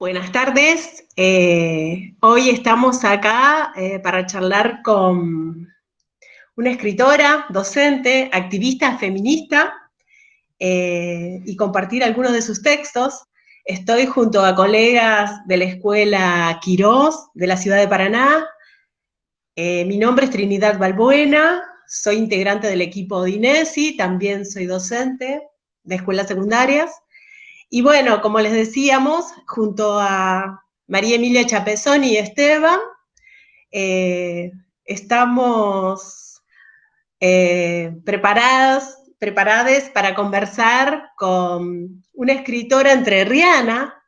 Buenas tardes. Hoy estamos acá para charlar con una escritora, docente, activista feminista y compartir algunos de sus textos. Estoy junto a colegas de la Escuela Quirós de la ciudad de Paraná. Mi nombre es Trinidad Balbuena, soy integrante del equipo de INESI, también soy docente de escuelas secundarias. Y bueno, como les decíamos, junto a María Emilia Chapezón y Esteban, estamos preparadas para conversar con una escritora entrerriana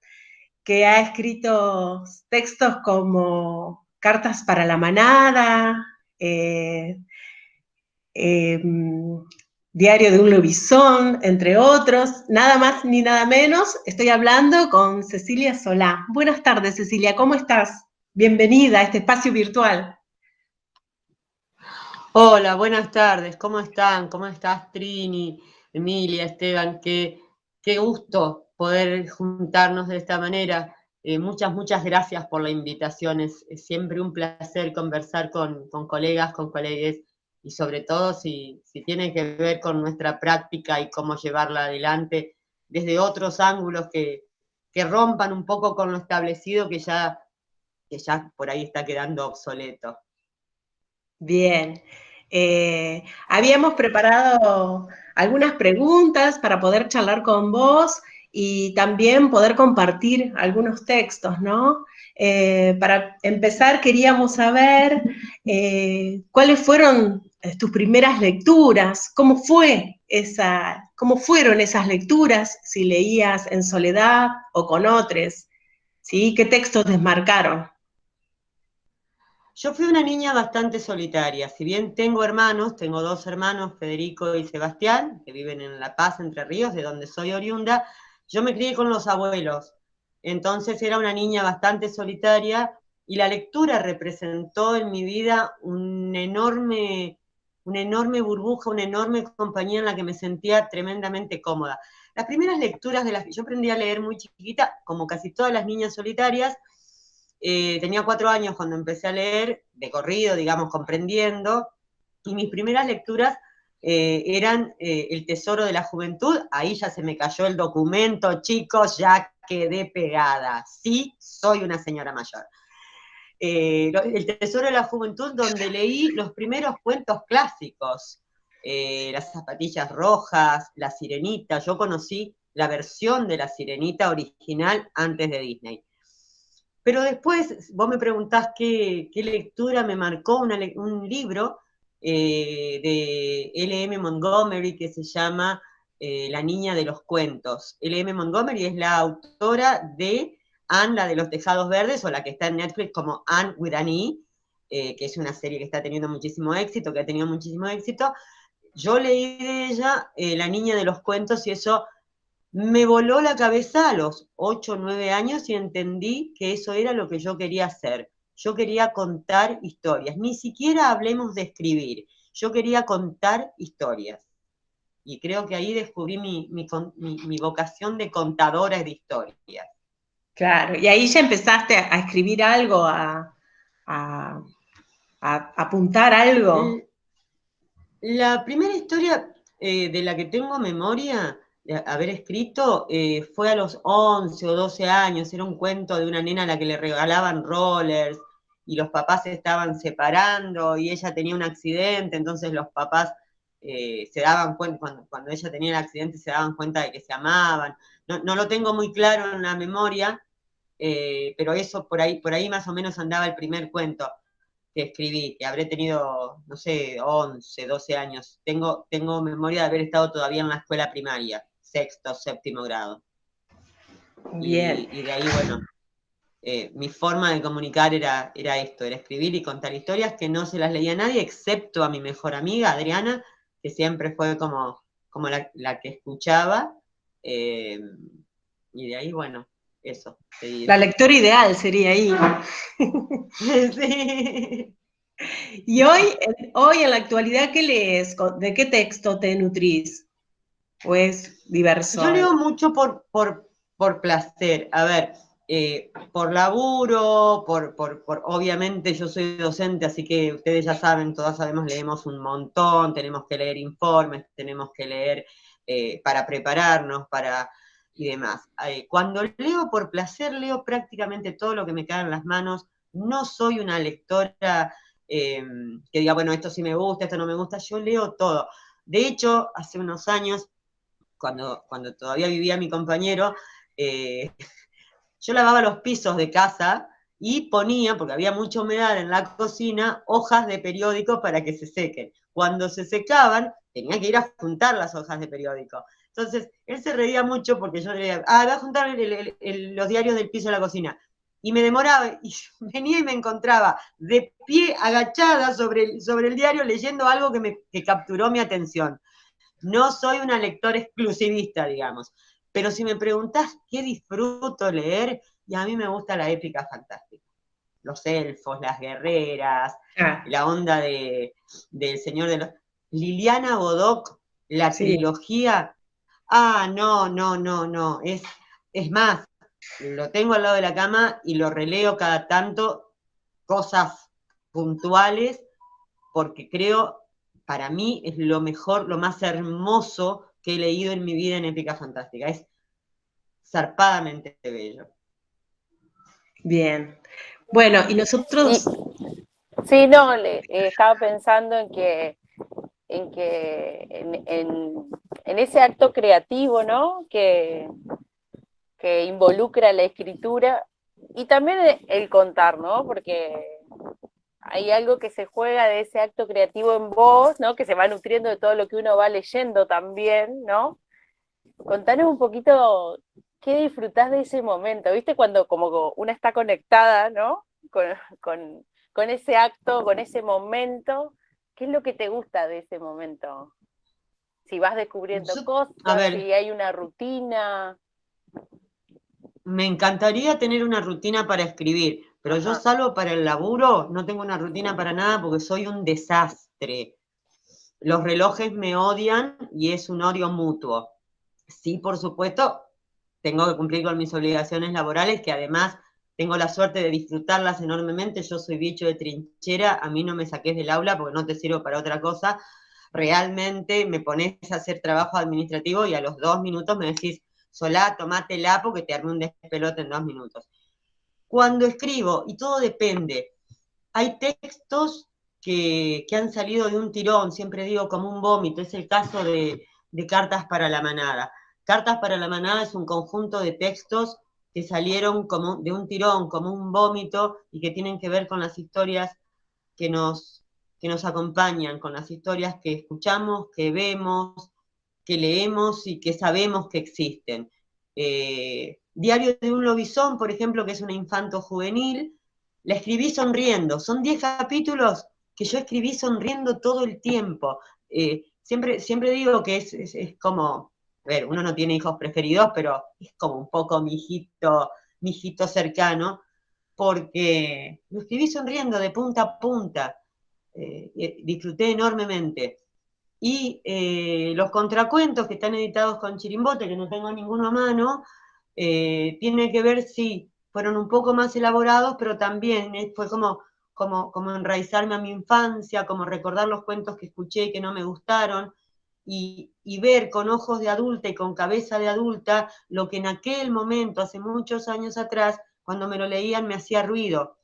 que ha escrito textos como Cartas para la Manada, Diario de un Lobizón, entre otros, nada más ni nada menos. Estoy hablando con Cecilia Solá. Buenas tardes, Cecilia, ¿cómo estás? Bienvenida a este espacio virtual. Hola, buenas tardes, ¿cómo están? ¿Cómo estás, Trini, Emilia, Esteban? Qué gusto poder juntarnos de esta manera. Muchas gracias por la invitación. Es siempre un placer conversar con colegas, con colegues, y sobre todo si tiene que ver con nuestra práctica y cómo llevarla adelante desde otros ángulos que rompan un poco con lo establecido que ya por ahí está quedando obsoleto. Bien. Habíamos preparado algunas preguntas para poder charlar con vos y también poder compartir algunos textos, ¿no? Para empezar, queríamos saber cuáles fueron tus primeras lecturas, cómo fueron esas lecturas, si leías en soledad o con otros, ¿sí? ¿Qué textos te marcaron? Yo fui una niña bastante solitaria, si bien tengo hermanos, tengo dos hermanos, Federico y Sebastián, que viven en La Paz, Entre Ríos, de donde soy oriunda. Yo me crié con los abuelos, entonces era una niña bastante solitaria y la lectura representó en mi vida una enorme burbuja, una enorme compañía en la que me sentía tremendamente cómoda. Las primeras lecturas yo aprendí a leer muy chiquita, como casi todas las niñas solitarias. Tenía 4 años cuando empecé a leer, de corrido, digamos, comprendiendo, y mis primeras lecturas eran El Tesoro de la Juventud. Ahí ya se me cayó el documento, chicos, ya quedé pegada. Sí, soy una señora mayor. El Tesoro de la Juventud, donde leí los primeros cuentos clásicos, Las Zapatillas Rojas, La Sirenita. Yo conocí la versión de La Sirenita original antes de Disney. Pero después, vos me preguntás qué lectura me marcó, un libro de L.M. Montgomery que se llama La Niña de los Cuentos. L.M. Montgomery es la autora de Anne, la de los Tejados Verdes, o la que está en Netflix como Anne with an E, que es una serie que está teniendo muchísimo éxito, que ha tenido muchísimo éxito. Yo leí de ella La Niña de los Cuentos y eso me voló la cabeza a los 8 o 9 años y entendí que eso era lo que yo quería hacer. Yo quería contar historias, ni siquiera hablemos de escribir, yo quería contar historias. Y creo que ahí descubrí mi vocación de contadora de historias. Claro, y ahí ya empezaste a escribir algo, a apuntar algo. La primera historia de la que tengo memoria de haber escrito fue a los 11 o 12 años. Era un cuento de una nena a la que le regalaban rollers y los papás se estaban separando y ella tenía un accidente, entonces los papás se daban cuenta, cuando ella tenía el accidente se daban cuenta de que se amaban. No lo tengo muy claro en la memoria, pero eso por ahí más o menos andaba el primer cuento que escribí, que habré tenido, no sé, 11, 12 años. Tengo memoria de haber estado todavía en la escuela primaria, sexto, séptimo grado. Bien. Y de ahí, bueno, mi forma de comunicar era esto, era escribir y contar historias que no se las leía a nadie, excepto a mi mejor amiga, Adriana, que siempre fue como la que escuchaba. Y de ahí, bueno, eso. Seguir. La lectora ideal sería ahí. Sí. Y hoy en la actualidad, ¿qué lees? ¿De qué texto te nutrís? ¿O es diverso? Yo leo mucho por placer. A ver, por laburo, obviamente yo soy docente, así que ustedes ya saben, todas sabemos, leemos un montón, tenemos que leer informes, tenemos que leer para prepararnos, y demás. Cuando leo por placer, leo prácticamente todo lo que me cae en las manos. No soy una lectora que diga, bueno, esto sí me gusta, esto no me gusta, yo leo todo. De hecho, hace unos años, cuando todavía vivía mi compañero, yo lavaba los pisos de casa y ponía, porque había mucha humedad en la cocina, hojas de periódico para que se sequen. Cuando se secaban, tenía que ir a juntar las hojas de periódico. Entonces, él se reía mucho porque yo le decía, voy a juntar los diarios del piso de la cocina. Y me demoraba, y venía y me encontraba de pie, agachada sobre el diario, leyendo algo que capturó mi atención. No soy una lectora exclusivista, digamos. Pero si me preguntás qué disfruto leer, y a mí me gusta la épica fantástica. Los elfos, las guerreras, la onda del Señor de los... Liliana Bodoc, la trilogía. No. Es más, lo tengo al lado de la cama y lo releo cada tanto, cosas puntuales, porque creo, para mí, es lo mejor, lo más hermoso que he leído en mi vida en épica fantástica. Es zarpadamente bello. Bien. Bueno, y nosotros... Sí, no, estaba pensando en ese acto creativo, ¿no? Que involucra la escritura y también el contar, ¿no? Porque hay algo que se juega de ese acto creativo en vos, ¿no? Que se va nutriendo de todo lo que uno va leyendo también, ¿no? Contanos un poquito qué disfrutás de ese momento, ¿viste? Cuando como una está conectada, ¿no? Con ese acto, con ese momento, ¿qué es lo que te gusta de ese momento? Si vas descubriendo cosas, si hay una rutina. Me encantaría tener una rutina para escribir, pero yo salvo para el laburo, no tengo una rutina para nada porque soy un desastre. Los relojes me odian y es un odio mutuo. Sí, por supuesto, tengo que cumplir con mis obligaciones laborales, que además tengo la suerte de disfrutarlas enormemente. Yo soy bicho de trinchera, a mí no me saques del aula porque no te sirvo para otra cosa. Realmente me pones a hacer trabajo administrativo y a los 2 minutos me decís, Solá, tomátela porque te armé un despelote en 2 minutos. Cuando escribo, y todo depende, hay textos que han salido de un tirón, siempre digo como un vómito, es el caso de Cartas para la Manada. Cartas para la Manada es un conjunto de textos que salieron como de un tirón, como un vómito, y que tienen que ver con las historias que nos acompañan, con las historias que escuchamos, que vemos, que leemos y que sabemos que existen. Diario de un lobizón, por ejemplo, que es una infanto juvenil, la escribí sonriendo. Son 10 capítulos que yo escribí sonriendo todo el tiempo. Siempre digo que es como, a ver, uno no tiene hijos preferidos, pero es como un poco mi hijito cercano, porque lo escribí sonriendo de punta a punta. Disfruté enormemente. Y los contracuentos que están editados con Chirimbote, que no tengo ninguno a mano, tiene que ver, sí, fueron un poco más elaborados, pero también fue como enraizarme a mi infancia, como recordar los cuentos que escuché y que no me gustaron, y ver con ojos de adulta y con cabeza de adulta lo que en aquel momento, hace muchos años atrás, cuando me lo leían me hacía ruido.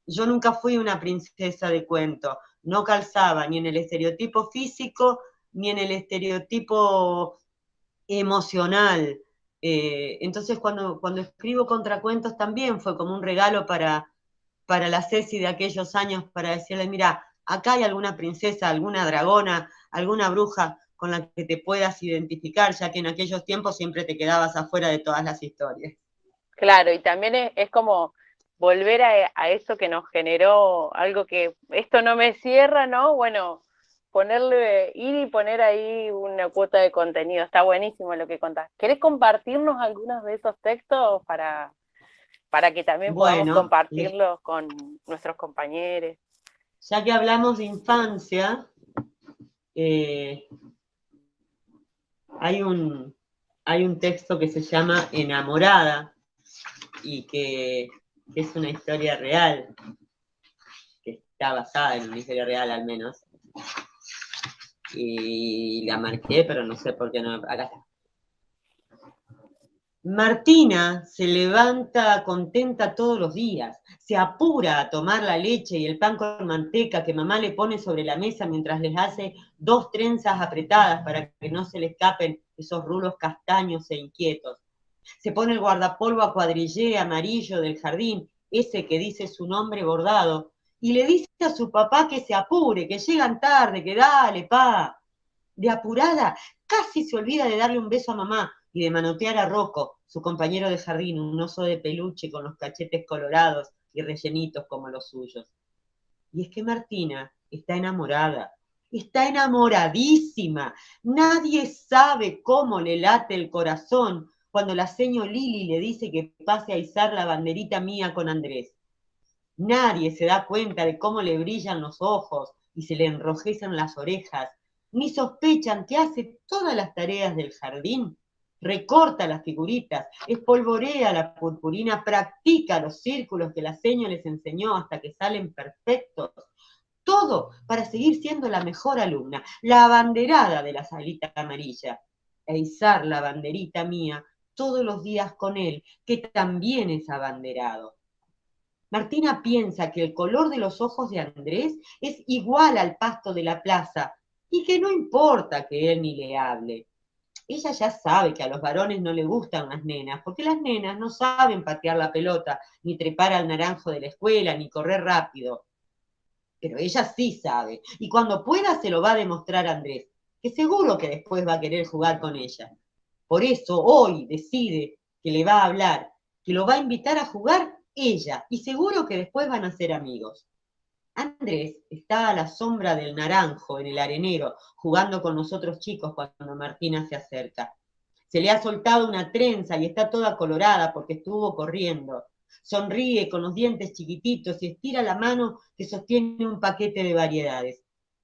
Yo nunca fui una princesa de cuento, no calzaba ni en el estereotipo físico ni en el estereotipo emocional. Entonces cuando escribo contracuentos también fue como un regalo para la Ceci de aquellos años, para decirle, mira, acá hay alguna princesa, alguna dragona, alguna bruja con la que te puedas identificar, ya que en aquellos tiempos siempre te quedabas afuera de todas las historias. Claro, y también es como volver a eso que nos generó algo que esto no me cierra, ¿no? Bueno, ir y poner ahí una cuota de contenido. Está buenísimo lo que contás. ¿Querés compartirnos algunos de esos textos para que también podamos compartirlos con nuestros compañeros? Ya que hablamos de infancia, hay un texto que se llama Enamorada, y que es una historia real, que está basada en una historia real al menos. Y la marqué, pero no sé por qué no. Acá está. Martina se levanta contenta todos los días, se apura a tomar la leche y el pan con manteca que mamá le pone sobre la mesa mientras les hace 2 trenzas apretadas para que no se le escapen esos rulos castaños e inquietos. Se pone el guardapolvo a cuadrillé amarillo del jardín, ese que dice su nombre bordado, y le dice a su papá que se apure, que llegan tarde, que dale, pa. De apurada, casi se olvida de darle un beso a mamá y de manotear a Rocco, su compañero de jardín, un oso de peluche con los cachetes colorados y rellenitos como los suyos. Y es que Martina está enamoradísima. Nadie sabe cómo le late el corazón cuando la seño Lili le dice que pase a izar la banderita mía con Andrés. Nadie se da cuenta de cómo le brillan los ojos y se le enrojecen las orejas, ni sospechan que hace todas las tareas del jardín, recorta las figuritas, espolvorea la purpurina, practica los círculos que la seño les enseñó hasta que salen perfectos. Todo para seguir siendo la mejor alumna, la abanderada de la salita amarilla, e izar la banderita mía todos los días con él, que también es abanderado. Martina piensa que el color de los ojos de Andrés es igual al pasto de la plaza y que no importa que él ni le hable. Ella ya sabe que a los varones no le gustan las nenas, porque las nenas no saben patear la pelota, ni trepar al naranjo de la escuela, ni correr rápido. Pero ella sí sabe, y cuando pueda se lo va a demostrar a Andrés, que seguro que después va a querer jugar con ella. Por eso hoy decide que le va a hablar, que lo va a invitar a jugar ella, y seguro que después van a ser amigos. Andrés está a la sombra del naranjo en el arenero, jugando con los otros chicos cuando Martina se acerca. Se le ha soltado una trenza y está toda colorada porque estuvo corriendo. Sonríe con los dientes chiquititos y estira la mano que sostiene un paquete de variedades.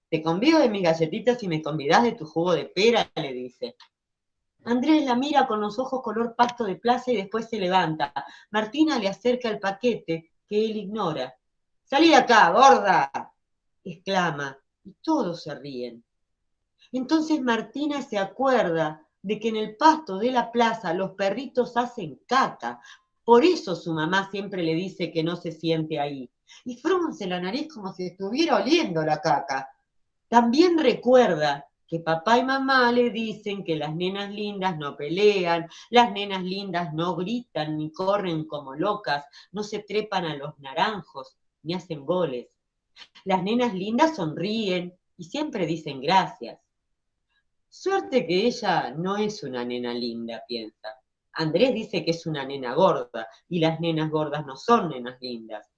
Te convido de mis galletitas y me convidás de tu jugo de pera, le dice. Andrés la mira con los ojos color pasto de plaza y después se levanta. Martina le acerca el paquete que él ignora. ¡Salí de acá, gorda!, exclama, y todos se ríen. Entonces Martina se acuerda de que en el pasto de la plaza los perritos hacen caca. Por eso su mamá siempre le dice que no se siente ahí. Y frunce la nariz como si estuviera oliendo la caca. También recuerda que papá y mamá le dicen que las nenas lindas no pelean, las nenas lindas no gritan ni corren como locas, no se trepan a los naranjos ni hacen goles. Las nenas lindas sonríen y siempre dicen gracias. Suerte que ella no es una nena linda, piensa. Andrés dice que es una nena gorda y las nenas gordas no son nenas lindas.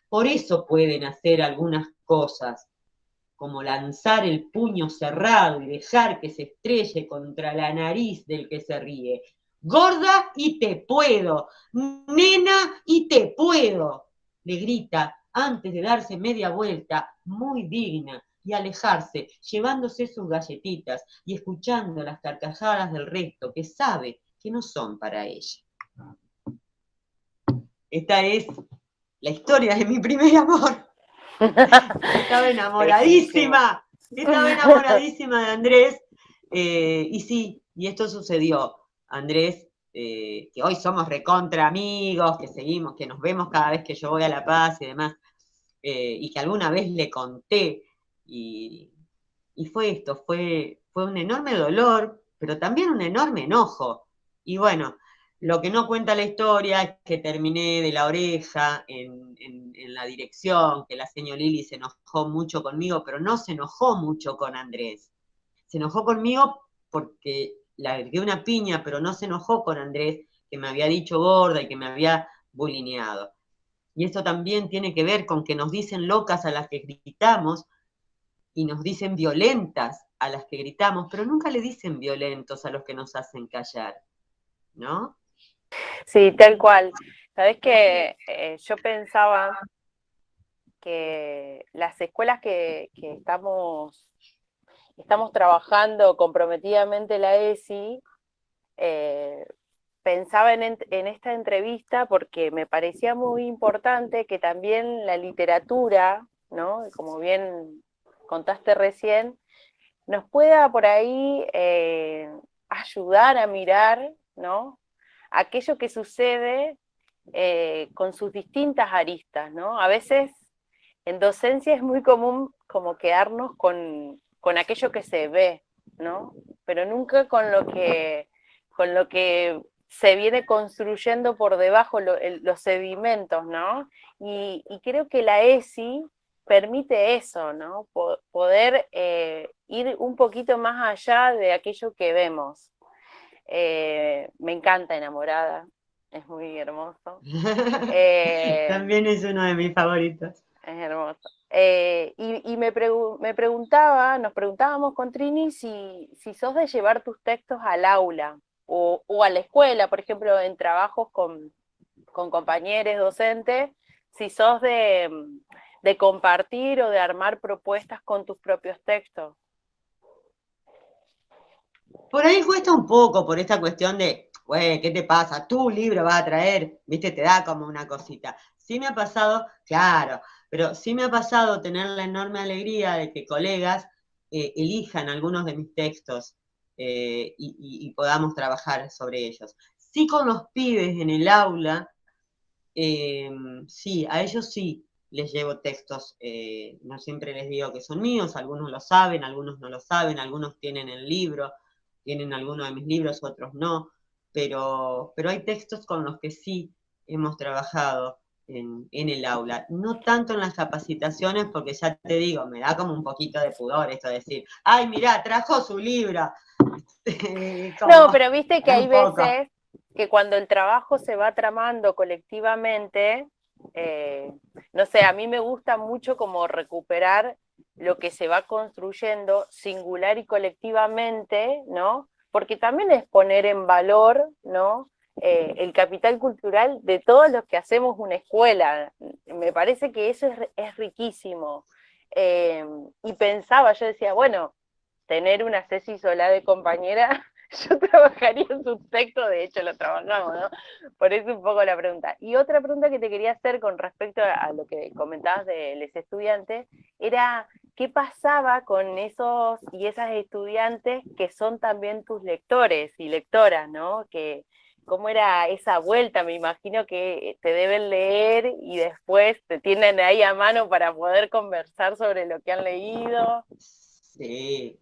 Por eso pueden hacer algunas cosas, como lanzar el puño cerrado y dejar que se estrelle contra la nariz del que se ríe. Gorda y te puedo, nena y te puedo, le grita antes de darse media vuelta, muy digna, y alejarse, llevándose sus galletitas y escuchando las carcajadas del resto que sabe que no son para ella. Esta es la historia de mi primer amor. Estaba enamoradísima de Andrés, y sí, y esto sucedió. Andrés, que hoy somos recontra amigos, que seguimos, que nos vemos cada vez que yo voy a La Paz y demás, y que alguna vez le conté, y fue esto, fue un enorme dolor, pero también un enorme enojo. Y bueno, lo que no cuenta la historia es que terminé de la oreja en la dirección, que la señora Lili se enojó mucho conmigo, pero no se enojó mucho con Andrés. Se enojó conmigo porque le agregué una piña, pero no se enojó con Andrés, que me había dicho gorda y que me había bulineado. Y eso también tiene que ver con que nos dicen locas a las que gritamos y nos dicen violentas a las que gritamos, pero nunca le dicen violentos a los que nos hacen callar, ¿no? Sí, tal cual. Sabes que yo pensaba que las escuelas que estamos trabajando comprometidamente la ESI, pensaba en esta entrevista porque me parecía muy importante que también la literatura, ¿no? Como bien contaste recién, nos pueda por ahí ayudar a mirar, ¿no? Aquello que sucede con sus distintas aristas, ¿no? A veces en docencia es muy común como quedarnos con aquello que se ve, ¿no? Pero nunca con lo que se viene construyendo por debajo, los sedimentos, ¿no? Y creo que la ESI permite eso, ¿no? Poder ir un poquito más allá de aquello que vemos. Me encanta Enamorada, es muy hermoso. También es uno de mis favoritos. Es hermoso. Y me nos preguntábamos con Trini si sos de llevar tus textos al aula o a la escuela, por ejemplo, en trabajos con compañeros docentes, si sos de compartir o de armar propuestas con tus propios textos. Por ahí cuesta un poco por esta cuestión de, güey, ¿qué te pasa? Tu libro va a traer, viste, te da como una cosita. Sí me ha pasado, claro, pero sí me ha pasado tener la enorme alegría de que colegas elijan algunos de mis textos y podamos trabajar sobre ellos. Sí, con los pibes en el aula, sí, a ellos sí les llevo textos, no siempre les digo que son míos, algunos lo saben, algunos no lo saben, algunos tienen el libro, tienen alguno de mis libros, otros no, pero hay textos con los que sí hemos trabajado en el aula, no tanto en las capacitaciones, porque ya te digo, me da como un poquito de pudor esto de decir, ay, mirá, trajo su libro. No, pero viste que hay poco. veces que cuando el trabajo se va tramando colectivamente, no sé, a mí me gusta mucho como recuperar lo que se va construyendo singular y colectivamente, ¿no? Porque también es poner en valor, ¿no? El capital cultural de todos los que hacemos una escuela. Me parece que eso es riquísimo. Y pensaba, yo decía, bueno, tener una Ceci Solá de compañera, yo trabajaría en su texto, de hecho lo trabajamos, ¿no? Por eso un poco la pregunta. Y otra pregunta que te quería hacer con respecto a lo que comentabas de los estudiantes, era qué pasaba con esos y esas estudiantes que son también tus lectores y lectoras, ¿no? Que cómo era esa vuelta, me imagino que te deben leer y después te tienen ahí a mano para poder conversar sobre lo que han leído. Sí,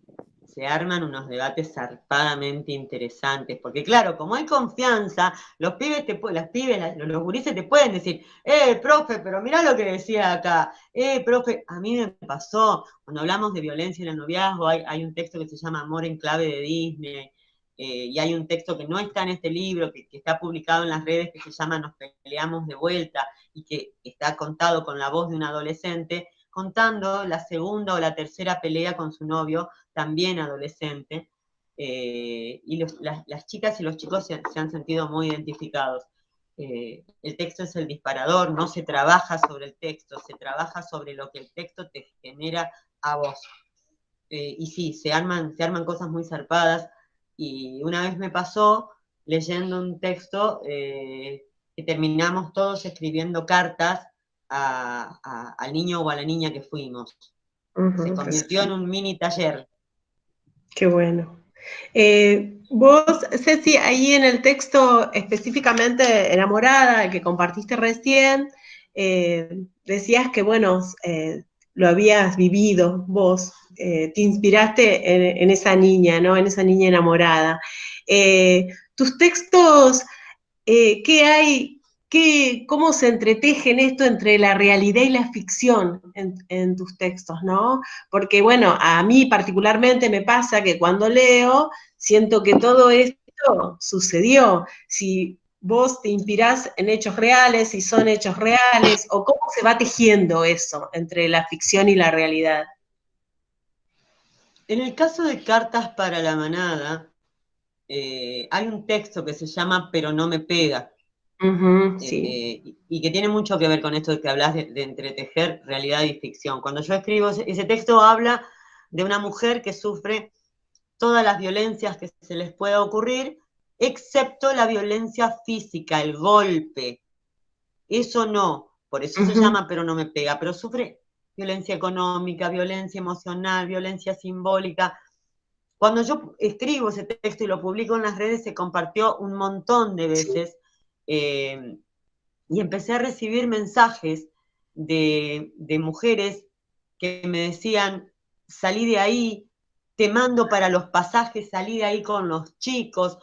se arman unos debates zarpadamente interesantes, porque claro, como hay confianza, los pibes, los gurises te pueden decir, profe, pero mirá lo que decía acá, profe, a mí me pasó, cuando hablamos de violencia en el noviazgo, hay un texto que se llama Amor en clave de Disney, y hay un texto que no está en este libro, que está publicado en las redes, que se llama Nos peleamos de vuelta, y que está contado con la voz de un adolescente, contando la segunda o la tercera pelea con su novio, también adolescente, y las chicas y los chicos se han sentido muy identificados. El texto es el disparador, no se trabaja sobre el texto, se trabaja sobre lo que el texto te genera a vos. Y sí, se arman cosas muy zarpadas, y una vez me pasó leyendo un texto que terminamos todos escribiendo cartas al niño o a la niña que fuimos. Se convirtió en un mini taller. Qué bueno. Vos, Ceci, ahí en el texto específicamente Enamorada, que compartiste recién, decías que, bueno, lo habías vivido vos, te inspiraste en esa niña, ¿no? En esa niña enamorada. Tus textos, ¿qué hay? ¿Cómo se entretejen esto entre la realidad y la ficción en tus textos, ¿no? Porque, bueno, a mí particularmente me pasa que cuando leo, siento que todo esto sucedió. Si vos te inspirás en hechos reales, si son hechos reales, o cómo se va tejiendo eso entre la ficción y la realidad. En el caso de Cartas para la Manada, hay un texto que se llama Pero no me pega. Sí. Y que tiene mucho que ver con esto de que hablas de entretejer realidad y ficción. Cuando yo escribo ese texto habla de una mujer que sufre todas las violencias que se les pueda ocurrir, excepto la violencia física, el golpe. Eso no, por eso se llama Pero no me pega, pero sufre violencia económica, violencia emocional, violencia simbólica. Cuando yo escribo ese texto y lo publico en las redes, se compartió un montón de veces, y empecé a recibir mensajes de mujeres que me decían, salí de ahí, te mando para los pasajes, salí de ahí con los chicos.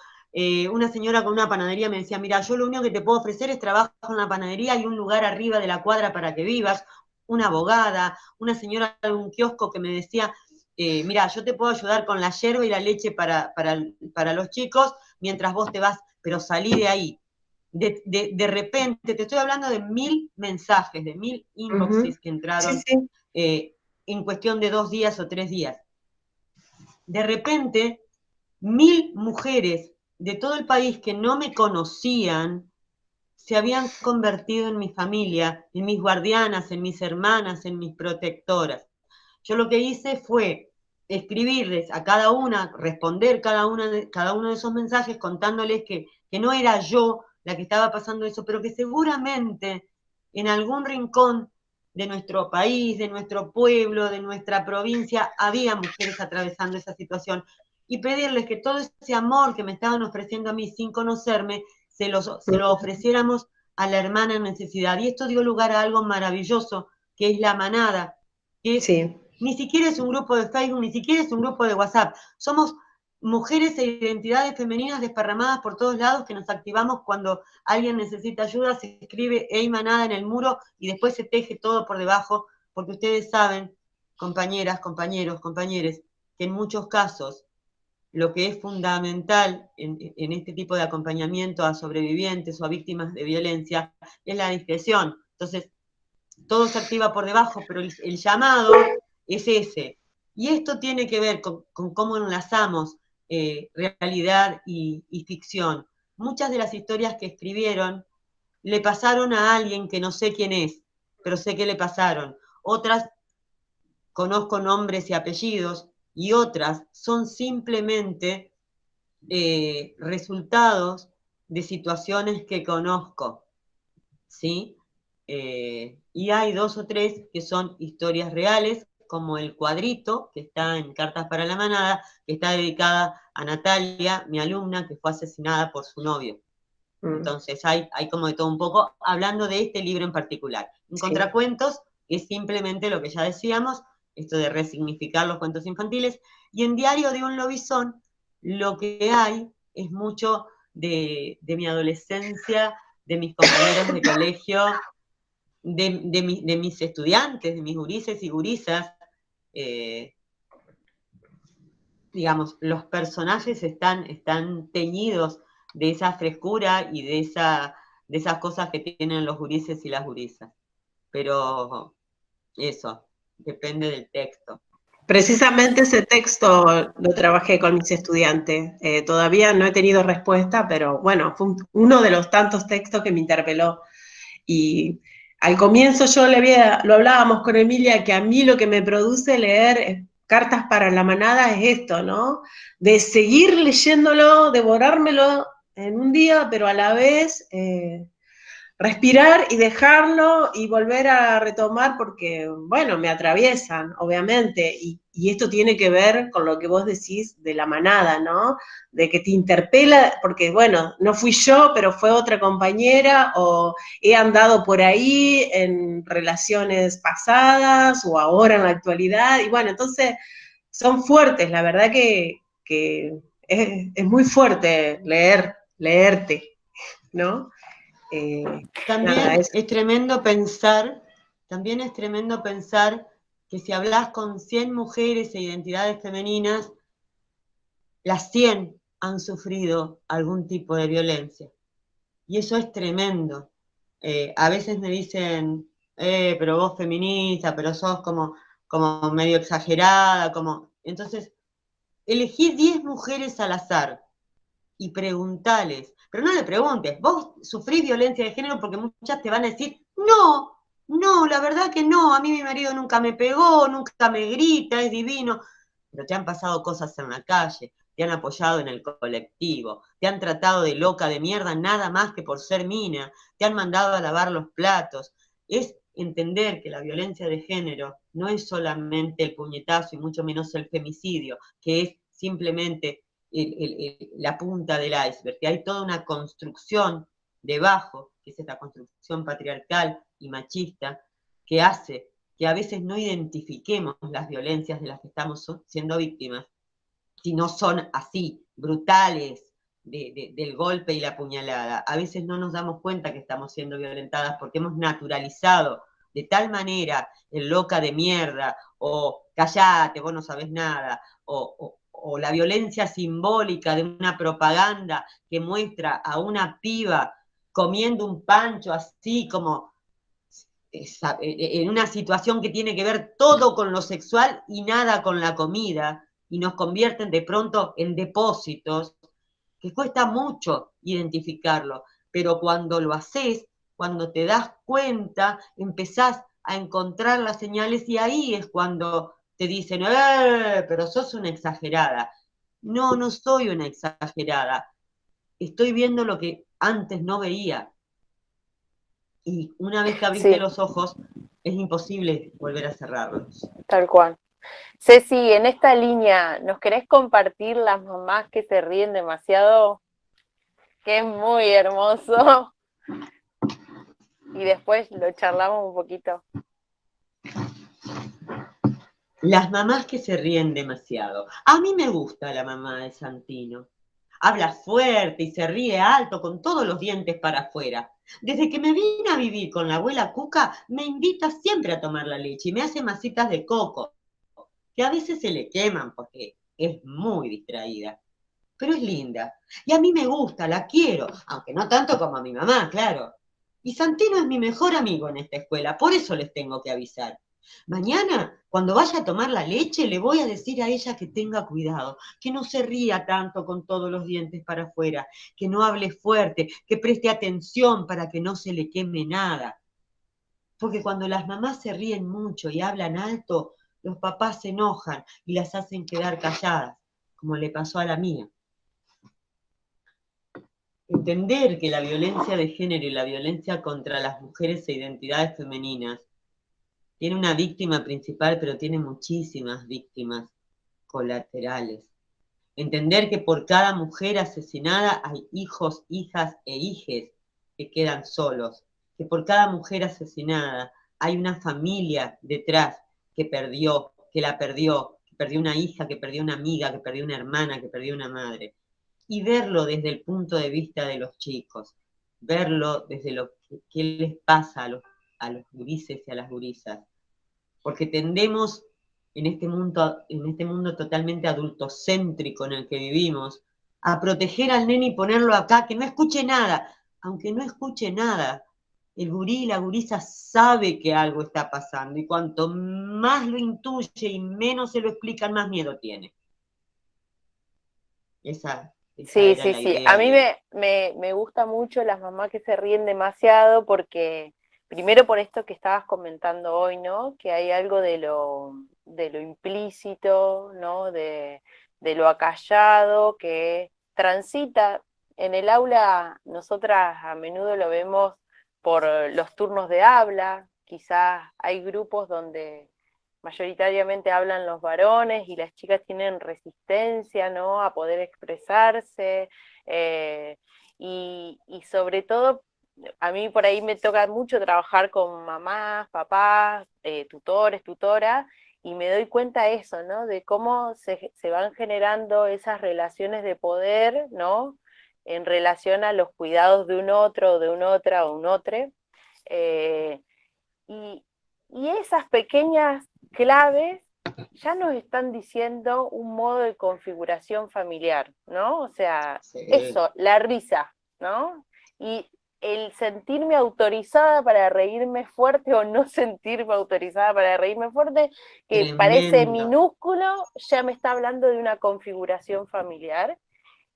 Una señora con una panadería me decía, mira, yo lo único que te puedo ofrecer es trabajo en la panadería y un lugar arriba de la cuadra para que vivas. Una abogada, una señora de un kiosco que me decía, mira, yo te puedo ayudar con la yerba y la leche para los chicos mientras vos te vas, pero salí de ahí. De repente, te estoy hablando de 1000 mensajes, de 1000 inboxes que entraron en cuestión de 2 días o 3 días. De repente, 1000 mujeres de todo el país que no me conocían se habían convertido en mi familia, en mis guardianas, en mis hermanas, en mis protectoras. Yo lo que hice fue escribirles a cada una, responder cada uno de esos mensajes contándoles que no era yo la que estaba pasando eso, pero que seguramente en algún rincón de nuestro país, de nuestro pueblo, de nuestra provincia, había mujeres atravesando esa situación. Y pedirles que todo ese amor que me estaban ofreciendo a mí sin conocerme, se lo ofreciéramos a la hermana en necesidad. Y esto dio lugar a algo maravilloso, que es la manada, que es, ni siquiera es un grupo de Facebook, ni siquiera es un grupo de WhatsApp. Somos mujeres e identidades femeninas desparramadas por todos lados que nos activamos cuando alguien necesita ayuda, se escribe "Hey manada" en el muro y después se teje todo por debajo, porque ustedes saben, compañeras, compañeros, compañeres, que en muchos casos lo que es fundamental en este tipo de acompañamiento a sobrevivientes o a víctimas de violencia es la discreción. Entonces, todo se activa por debajo, pero el llamado es ese. Y esto tiene que ver con cómo enlazamos realidad y ficción. Muchas de las historias que escribieron le pasaron a alguien que no sé quién es, pero sé que le pasaron. Otras conozco nombres y apellidos, y otras son simplemente resultados de situaciones que conozco, ¿sí? Y hay 2 o 3 que son historias reales, como El Cuadrito, que está en Cartas para la Manada, que está dedicada a Natalia, mi alumna, que fue asesinada por su novio. Entonces hay como de todo un poco, hablando de este libro en particular. En Contracuentos es simplemente lo que ya decíamos, esto de resignificar los cuentos infantiles, y en Diario de un Lobizón lo que hay es mucho de mi adolescencia, de mis compañeros de colegio, de mis estudiantes, de mis gurises y gurisas. Digamos, los personajes están teñidos de esa frescura y de esas cosas que tienen los gurises y las gurisas. Pero eso, depende del texto. Precisamente ese texto lo trabajé con mis estudiantes. Todavía no he tenido respuesta, pero bueno, fue uno de los tantos textos que me interpeló. Y al comienzo lo hablábamos con Emilia, que a mí lo que me produce leer Cartas para la Manada es esto, ¿no? De seguir leyéndolo, devorármelo en un día, pero a la vez respirar y dejarlo y volver a retomar porque, bueno, me atraviesan, obviamente, y esto tiene que ver con lo que vos decís de la manada, ¿no? De que te interpela, porque, bueno, no fui yo, pero fue otra compañera, o he andado por ahí en relaciones pasadas, o ahora en la actualidad, y bueno, entonces son fuertes, la verdad que es muy fuerte leerte, ¿no? También es tremendo pensar que si hablas con 100 mujeres e identidades femeninas, las 100 han sufrido algún tipo de violencia. Y eso es tremendo. A veces me dicen, pero vos feminista, pero sos como medio exagerada, Entonces, elegí 10 mujeres al azar y preguntales. Pero no le preguntes, ¿vos sufrís violencia de género? Porque muchas te van a decir, no, la verdad que no, a mí mi marido nunca me pegó, nunca me grita, es divino. Pero te han pasado cosas en la calle, te han apoyado en el colectivo, te han tratado de loca de mierda nada más que por ser mina, te han mandado a lavar los platos. Es entender que la violencia de género no es solamente el puñetazo y mucho menos el femicidio, que es simplemente la punta del iceberg, que hay toda una construcción debajo, que es esta construcción patriarcal y machista, que hace que a veces no identifiquemos las violencias de las que estamos siendo víctimas, si no son así, brutales, del golpe y la puñalada. A veces no nos damos cuenta que estamos siendo violentadas porque hemos naturalizado de tal manera el loca de mierda, o callate, vos no sabés nada, o la violencia simbólica de una propaganda que muestra a una piba comiendo un pancho así como en una situación que tiene que ver todo con lo sexual y nada con la comida, y nos convierten de pronto en depósitos, que cuesta mucho identificarlo, pero cuando lo haces, cuando te das cuenta, empezás a encontrar las señales y ahí es cuando te dicen, pero sos una exagerada. No, no soy una exagerada. Estoy viendo lo que antes no veía. Y una vez que abriste los ojos, es imposible volver a cerrarlos. Tal cual. Ceci, en esta línea, ¿nos querés compartir las mamás que se ríen demasiado? Que es muy hermoso. Y después lo charlamos un poquito. Las mamás que se ríen demasiado. A mí me gusta la mamá de Santino. Habla fuerte y se ríe alto con todos los dientes para afuera. Desde que me vine a vivir con la abuela Cuca, me invita siempre a tomar la leche y me hace masitas de coco, que a veces se le queman porque es muy distraída. Pero es linda. Y a mí me gusta, la quiero, aunque no tanto como a mi mamá, claro. Y Santino es mi mejor amigo en esta escuela, por eso les tengo que avisar. Mañana, cuando vaya a tomar la leche, le voy a decir a ella que tenga cuidado, que no se ría tanto con todos los dientes para afuera, que no hable fuerte, que preste atención para que no se le queme nada. Porque cuando las mamás se ríen mucho y hablan alto, los papás se enojan y las hacen quedar calladas, como le pasó a la mía. Entender que la violencia de género y la violencia contra las mujeres e identidades femeninas tiene una víctima principal, pero tiene muchísimas víctimas colaterales. Entender que por cada mujer asesinada hay hijos, hijas e hijes que quedan solos. Que por cada mujer asesinada hay una familia detrás que perdió, que perdió una hija, que perdió una amiga, que perdió una hermana, que perdió una madre. Y verlo desde el punto de vista de los chicos, verlo desde lo que les pasa a los gurises y a las gurisas. Porque tendemos en este mundo totalmente adultocéntrico en el que vivimos, a proteger al nene y ponerlo acá, que no escuche nada. Aunque no escuche nada, el gurí y la gurisa sabe que algo está pasando, y cuanto más lo intuye y menos se lo explican, más miedo tiene. Esa Sí, era sí, la sí. idea A mí me gusta mucho las mamás que se ríen demasiado porque, primero por esto que estabas comentando hoy, ¿no? Que hay algo de lo implícito, ¿no? De lo acallado que transita en el aula. Nosotras a menudo lo vemos por los turnos de habla. Quizás hay grupos donde mayoritariamente hablan los varones y las chicas tienen resistencia, ¿no?, a poder expresarse, y sobre todo, a mí por ahí me toca mucho trabajar con mamás, papás, tutores, tutoras, y me doy cuenta de eso, ¿no?, de cómo se van generando esas relaciones de poder, ¿no?, en relación a los cuidados de un otro, de una otra o un otro, y esas pequeñas claves ya nos están diciendo un modo de configuración familiar, ¿no? O sea, Sí. Eso, la risa, ¿no? Y el sentirme autorizada para reírme fuerte o no sentirme autorizada para reírme fuerte, que Tremendo. Parece minúsculo, ya me está hablando de una configuración familiar.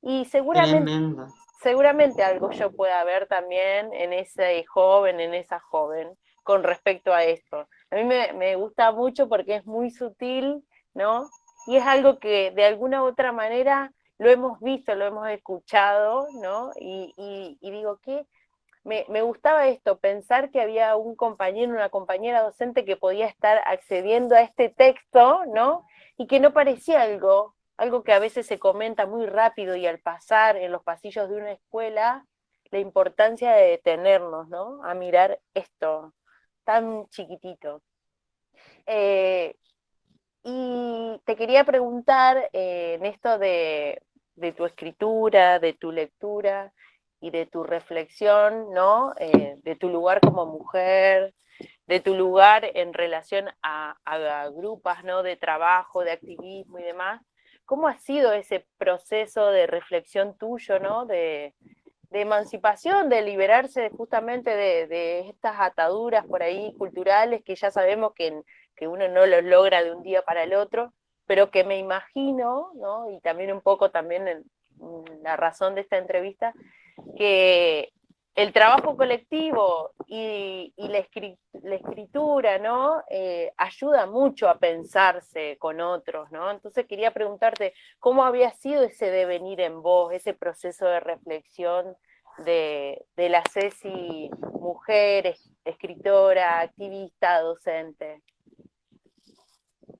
Y seguramente algo yo pueda ver también en ese joven, en esa joven, con respecto a esto. A mí me gusta mucho porque es muy sutil, ¿no? Y es algo que de alguna u otra manera lo hemos visto, lo hemos escuchado, ¿no? Y digo, ¿qué? Me gustaba esto, pensar que había un compañero, una compañera docente que podía estar accediendo a este texto, ¿no? Y que no parecía algo que a veces se comenta muy rápido y al pasar en los pasillos de una escuela, la importancia de detenernos, ¿no? A mirar esto tan chiquitito. Y te quería preguntar en esto de tu escritura, de tu lectura y de tu reflexión, ¿no? De tu lugar como mujer, de tu lugar en relación a grupos, ¿no? De trabajo, de activismo y demás. ¿Cómo ha sido ese proceso de reflexión tuyo, ¿no? De emancipación, de liberarse justamente de estas ataduras por ahí culturales que ya sabemos que uno no los logra de un día para el otro, pero que me imagino, ¿no? Y también un poco también en la razón de esta entrevista, que el trabajo colectivo y la escritura, ¿no? Ayuda mucho a pensarse con otros, ¿no? Entonces quería preguntarte cómo había sido ese devenir en vos, ese proceso de reflexión de la Ceci mujer, escritora, activista, docente.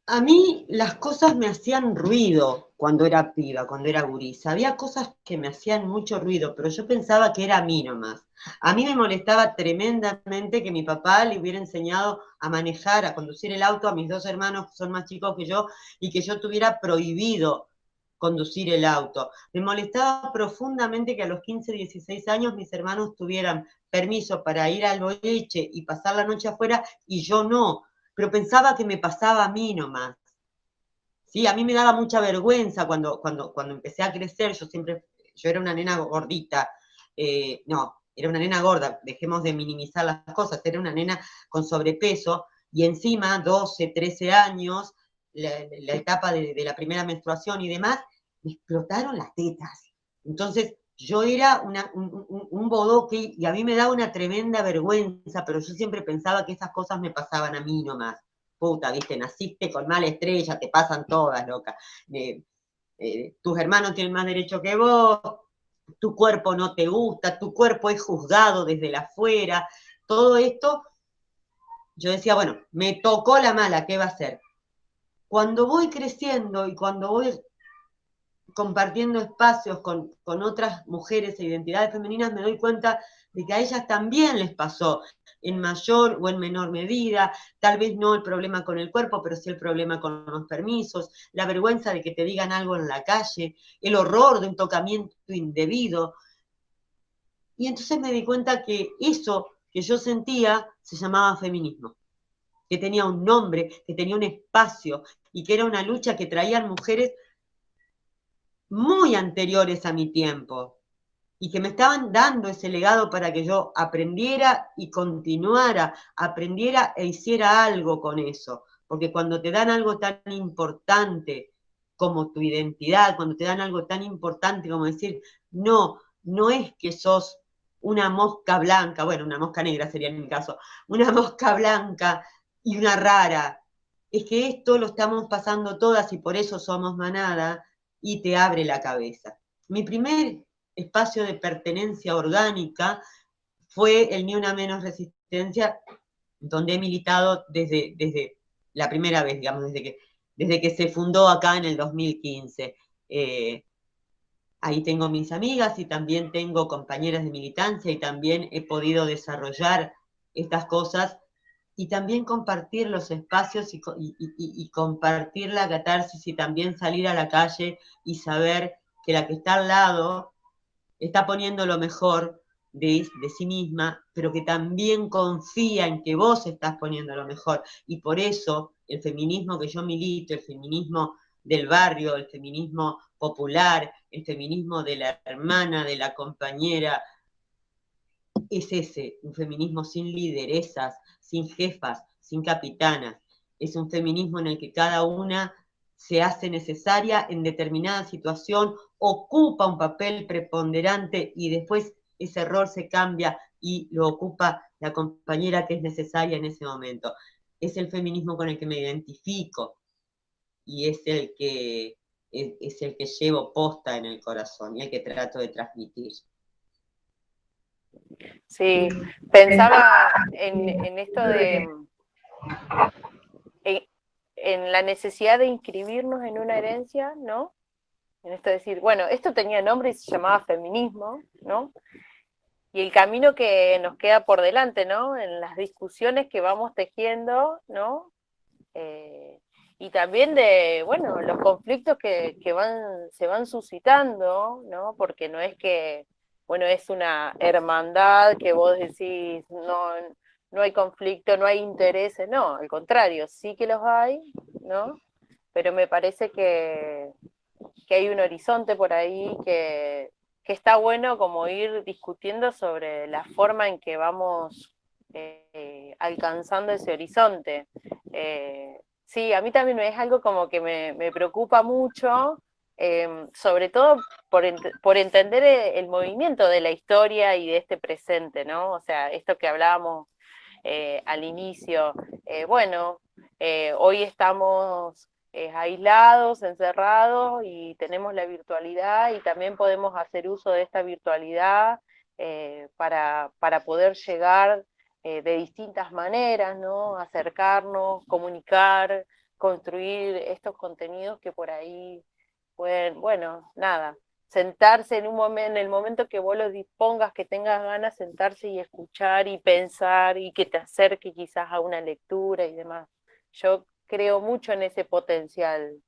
A mí las cosas me hacían ruido cuando era piba, cuando era gurisa. Había cosas que me hacían mucho ruido, pero yo pensaba que era a mí nomás. A mí me molestaba tremendamente que mi papá le hubiera enseñado a manejar, a conducir el auto a mis dos hermanos, que son más chicos que yo, y que yo tuviera prohibido conducir el auto. Me molestaba profundamente que a los 15, 16 años mis hermanos tuvieran permiso para ir al boliche y pasar la noche afuera y yo no, pero pensaba que me pasaba a mí nomás. Sí, a mí me daba mucha vergüenza cuando empecé a crecer, yo era una nena gordita, no, era una nena gorda, dejemos de minimizar las cosas, era una nena con sobrepeso, y encima 12, 13 años, la etapa de la primera menstruación y demás, me explotaron las tetas. Entonces, yo era un bodoque y a mí me daba una tremenda vergüenza, pero yo siempre pensaba que esas cosas me pasaban a mí nomás. Puta, viste, naciste con mala estrella, te pasan todas, loca. Tus hermanos tienen más derecho que vos, tu cuerpo no te gusta, tu cuerpo es juzgado desde la afuera. Todo esto, yo decía, bueno, me tocó la mala, ¿qué va a hacer? Cuando voy creciendo y cuando voy compartiendo espacios con otras mujeres e identidades femeninas, me doy cuenta de que a ellas también les pasó, en mayor o en menor medida, tal vez no el problema con el cuerpo, pero sí el problema con los permisos, la vergüenza de que te digan algo en la calle, el horror de un tocamiento indebido. Y entonces me di cuenta que eso que yo sentía se llamaba feminismo, que tenía un nombre, que tenía un espacio y que era una lucha que traían mujeres muy anteriores a mi tiempo y que me estaban dando ese legado para que yo aprendiera y continuara, aprendiera e hiciera algo con eso. Porque cuando te dan algo tan importante como tu identidad, cuando te dan algo tan importante como decir, no, no es que sos una mosca blanca, bueno, una mosca negra sería en mi caso, una mosca blanca y una rara, es que esto lo estamos pasando todas y por eso somos manada, y te abre la cabeza. Mi primer espacio de pertenencia orgánica fue el Ni Una Menos Resistencia, donde he militado desde la primera vez, digamos, desde que se fundó acá en el 2015. Ahí tengo mis amigas y también tengo compañeras de militancia y también he podido desarrollar estas cosas y también compartir los espacios y compartir la catarsis y también salir a la calle y saber que la que está al lado está poniendo lo mejor de sí misma, pero que también confía en que vos estás poniendo lo mejor. Y por eso el feminismo que yo milito, el feminismo del barrio, el feminismo popular, el feminismo de la hermana, de la compañera, es ese, un feminismo sin lideresas, sin jefas, sin capitanas. Es un feminismo en el que cada una se hace necesaria en determinada situación, ocupa un papel preponderante y después ese rol se cambia y lo ocupa la compañera que es necesaria en ese momento. Es el feminismo con el que me identifico y es el que es el que llevo posta en el corazón y el que trato de transmitir. Sí, pensaba en esto en la necesidad de inscribirnos en una herencia, ¿no? En esto de decir, bueno, esto tenía nombre y se llamaba feminismo, ¿no? Y el camino que nos queda por delante, ¿no? En las discusiones que vamos tejiendo, ¿no? Y también de, bueno, los conflictos que se van suscitando, ¿no? Porque no es que, bueno, es una hermandad que vos decís, no hay conflicto, no hay intereses, no, al contrario, sí que los hay, ¿no? Pero me parece que hay un horizonte por ahí que está bueno como ir discutiendo sobre la forma en que vamos alcanzando ese horizonte. Sí, a mí también es algo como que me preocupa mucho, sobre todo por entender el movimiento de la historia y de este presente, ¿no? O sea, esto que hablábamos al inicio, bueno, hoy estamos aislados, encerrados y tenemos la virtualidad y también podemos hacer uso de esta virtualidad para poder llegar de distintas maneras, ¿no? Acercarnos, comunicar, construir estos contenidos que por ahí pueden, bueno, nada, sentarse en en el momento que vos lo dispongas, que tengas ganas, sentarse y escuchar y pensar y que te acerque quizás a una lectura y demás. Yo creo mucho en ese potencial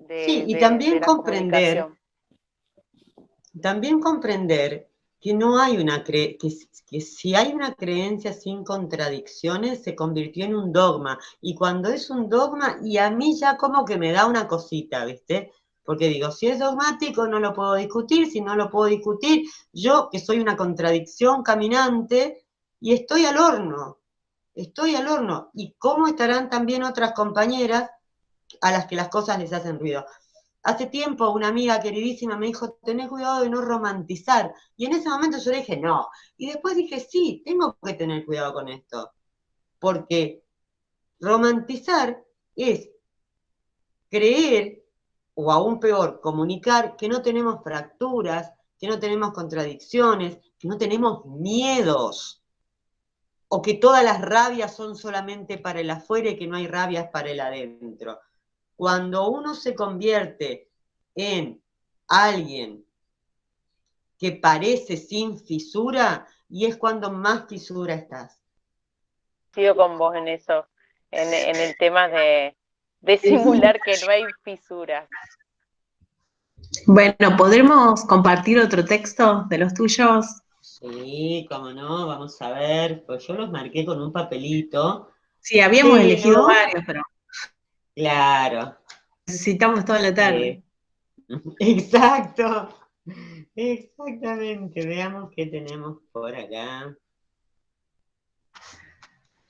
Sí, y de la comunicación. también comprender que no hay que si hay una creencia sin contradicciones, se convirtió en un dogma. Y cuando es un dogma, y a mí ya como que me da una cosita, ¿viste? Porque digo, si es dogmático no lo puedo discutir, si no lo puedo discutir, yo que soy una contradicción caminante, y estoy al horno. ¿Y cómo estarán también otras compañeras a las que las cosas les hacen ruido? Hace tiempo una amiga queridísima me dijo, tenés cuidado de no romantizar. Y en ese momento yo dije, no. Y después dije, sí, tengo que tener cuidado con esto. Porque romantizar es creer, o aún peor, comunicar que no tenemos fracturas, que no tenemos contradicciones, que no tenemos miedos. O que todas las rabias son solamente para el afuera y que no hay rabias para el adentro. Cuando uno se convierte en alguien que parece sin fisura, y es cuando más fisura estás. Sigo con vos en eso, en el tema de simular que no hay fisuras. Bueno, ¿podremos compartir otro texto de los tuyos? Sí, cómo no, vamos a ver, pues yo los marqué con un papelito. Sí, habíamos elegido varios, pero claro. Necesitamos toda la tarde. Exacto. Exactamente. Veamos qué tenemos por acá.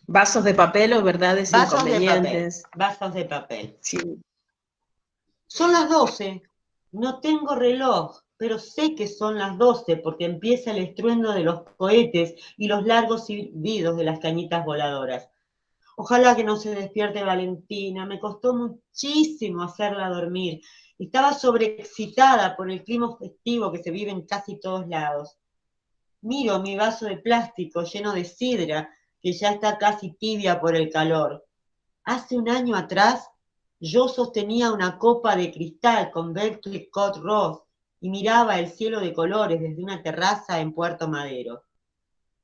Vasos de papel o verdades Vasos inconvenientes. de papel. Vasos de papel. Sí. Son las 12. No tengo reloj, pero sé que son las 12 porque empieza el estruendo de los cohetes y los largos silbidos de las cañitas voladoras. Ojalá que no se despierte Valentina, me costó muchísimo hacerla dormir. Estaba sobreexcitada por el clima festivo que se vive en casi todos lados. Miro mi vaso de plástico lleno de sidra, que ya está casi tibia por el calor. Hace un año atrás, yo sostenía una copa de cristal con Berkeley Scott Ross y miraba el cielo de colores desde una terraza en Puerto Madero.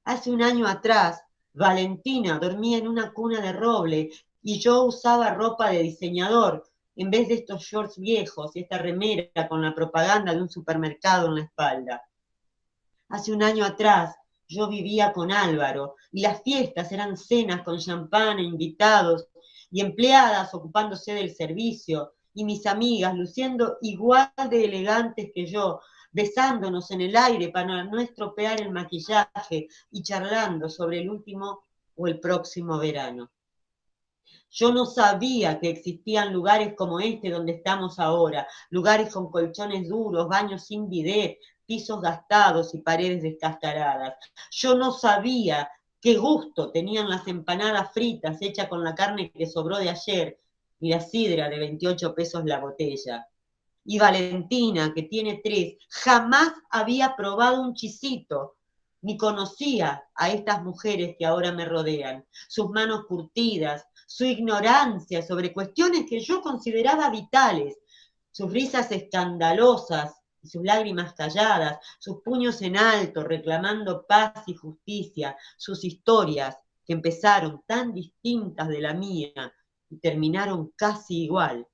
Hace un año atrás, Valentina dormía en una cuna de roble y yo usaba ropa de diseñador en vez de estos shorts viejos y esta remera con la propaganda de un supermercado en la espalda. Hace un año atrás, yo vivía con Álvaro y las fiestas eran cenas con champán e invitados y empleadas ocupándose del servicio y mis amigas luciendo igual de elegantes que yo, besándonos en el aire para no estropear el maquillaje y charlando sobre el último o el próximo verano. Yo no sabía que existían lugares como este donde estamos ahora, lugares con colchones duros, baños sin bidet, pisos gastados y paredes descastaradas. Yo no sabía qué gusto tenían las empanadas fritas hechas con la carne que sobró de ayer, ni la sidra de 28 pesos la botella. Y Valentina, que tiene 3, jamás había probado un chisito, ni conocía a estas mujeres que ahora me rodean, sus manos curtidas, su ignorancia sobre cuestiones que yo consideraba vitales, sus risas escandalosas y sus lágrimas calladas, sus puños en alto reclamando paz y justicia, sus historias que empezaron tan distintas de la mía y terminaron casi igual.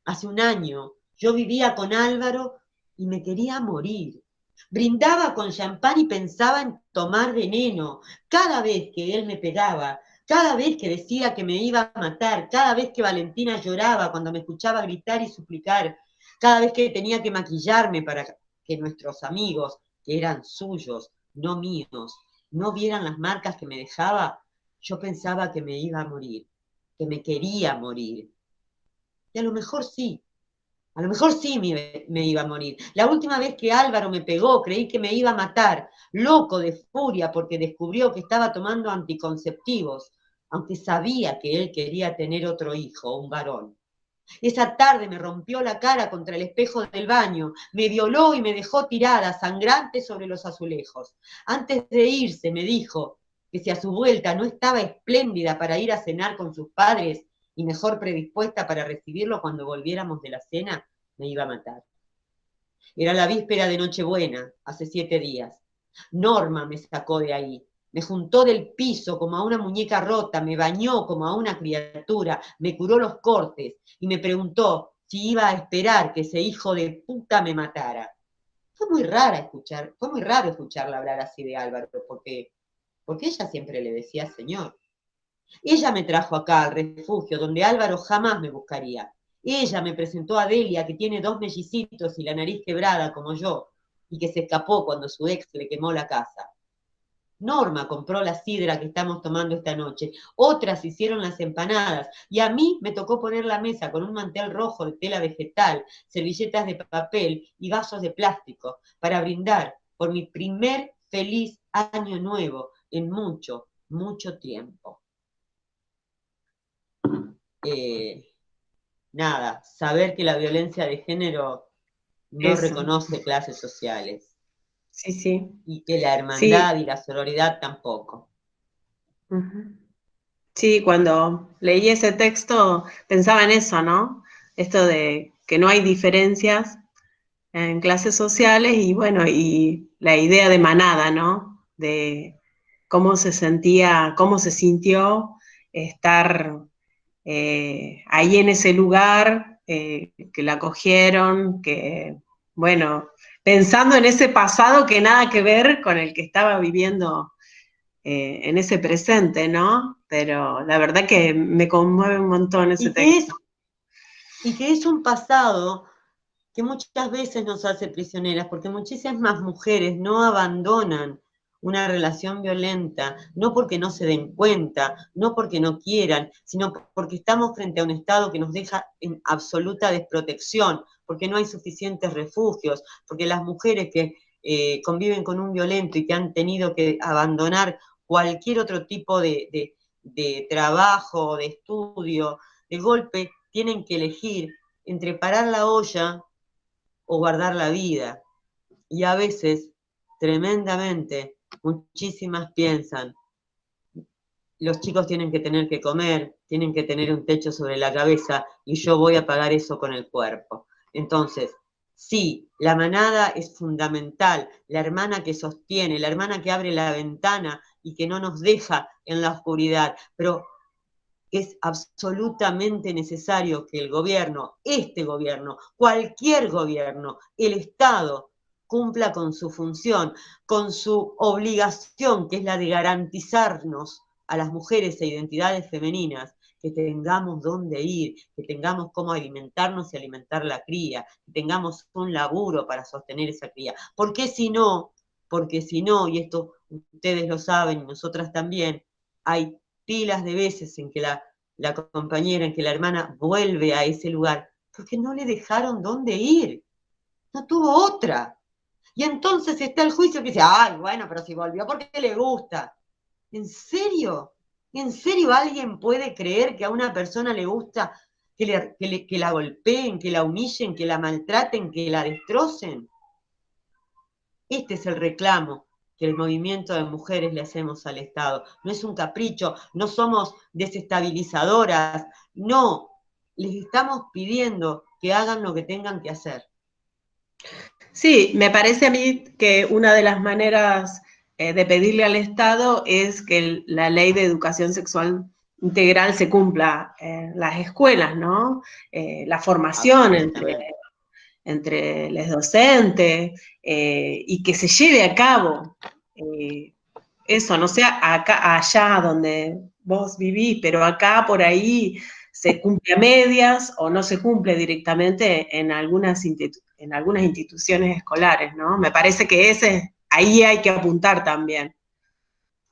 Hace un año yo vivía con Álvaro y me quería morir. Brindaba con champán y pensaba en tomar veneno. Cada vez que él me pegaba, cada vez que decía que me iba a matar, cada vez que Valentina lloraba cuando me escuchaba gritar y suplicar, cada vez que tenía que maquillarme para que nuestros amigos, que eran suyos, no míos, no vieran las marcas que me dejaba, yo pensaba que me iba a morir, que me quería morir. Y a lo mejor sí me iba a morir. La última vez que Álvaro me pegó, creí que me iba a matar, loco de furia porque descubrió que estaba tomando anticonceptivos, aunque sabía que él quería tener otro hijo, un varón. Esa tarde me rompió la cara contra el espejo del baño, me violó y me dejó tirada, sangrante sobre los azulejos. Antes de irse me dijo que si a su vuelta no estaba espléndida para ir a cenar con sus padres y mejor predispuesta para recibirlo cuando volviéramos de la cena, me iba a matar. Era la víspera de Nochebuena, hace 7 días. Norma me sacó de ahí. Me juntó del piso como a una muñeca rota, me bañó como a una criatura, me curó los cortes y me preguntó si iba a esperar que ese hijo de puta me matara. Fue muy raro escucharla hablar así de Álvaro, porque ella siempre le decía señor. Ella me trajo acá al refugio, donde Álvaro jamás me buscaría. Ella me presentó a Delia, que tiene 2 mellicitos y la nariz quebrada como yo, y que se escapó cuando su ex le quemó la casa. Norma compró la sidra que estamos tomando esta noche, otras hicieron las empanadas, y a mí me tocó poner la mesa con un mantel rojo de tela vegetal, servilletas de papel y vasos de plástico, para brindar por mi primer feliz año nuevo en mucho, mucho tiempo. Nada, saber que la violencia de género no reconoce clases sociales. Sí, sí. Y que la hermandad y la sororidad tampoco. Sí, cuando leí ese texto pensaba en eso, ¿no? Esto de que no hay diferencias en clases sociales y bueno, y la idea de manada, ¿no? De cómo se sintió estar ahí en ese lugar, que la acogieron, que, bueno, pensando en ese pasado que nada que ver con el que estaba viviendo en ese presente, ¿no? Pero la verdad que me conmueve un montón ese texto. Y que es un pasado que muchas veces nos hace prisioneras, porque muchísimas mujeres no abandonan una relación violenta, no porque no se den cuenta, no porque no quieran, sino porque estamos frente a un Estado que nos deja en absoluta desprotección, porque no hay suficientes refugios, porque las mujeres que conviven con un violento y que han tenido que abandonar cualquier otro tipo de trabajo, de estudio, de golpe, tienen que elegir entre parar la olla o guardar la vida. Y a veces, tremendamente, muchísimas piensan, los chicos tienen que tener que comer, tienen que tener un techo sobre la cabeza y yo voy a pagar eso con el cuerpo. Entonces, sí, la manada es fundamental, la hermana que sostiene, la hermana que abre la ventana y que no nos deja en la oscuridad, pero es absolutamente necesario que el gobierno, este gobierno, cualquier gobierno, el Estado, cumpla con su función, con su obligación, que es la de garantizarnos a las mujeres e identidades femeninas que tengamos dónde ir, que tengamos cómo alimentarnos y alimentar la cría, que tengamos un laburo para sostener esa cría. Porque si no, y esto ustedes lo saben y nosotras también, hay pilas de veces en que la compañera, en que la hermana vuelve a ese lugar, porque no le dejaron dónde ir, no tuvo otra. Y entonces está el juicio que dice, ay, bueno, pero si volvió porque le gusta. ¿En serio? ¿En serio alguien puede creer que a una persona le gusta que la golpeen, que la humillen, que la maltraten, que la destrocen. Este es el reclamo que el movimiento de mujeres le hacemos al Estado. No es un capricho, no somos desestabilizadoras, no, les estamos pidiendo que hagan lo que tengan que hacer. Sí, me parece a mí que una de las maneras de pedirle al Estado es que la ley de educación sexual integral se cumpla en las escuelas, ¿no? La formación entre los docentes y que se lleve a cabo eso, no sea acá, allá donde vos vivís, pero acá por ahí se cumple a medias o no se cumple directamente en algunas instituciones escolares, ¿no? Me parece que ahí hay que apuntar también.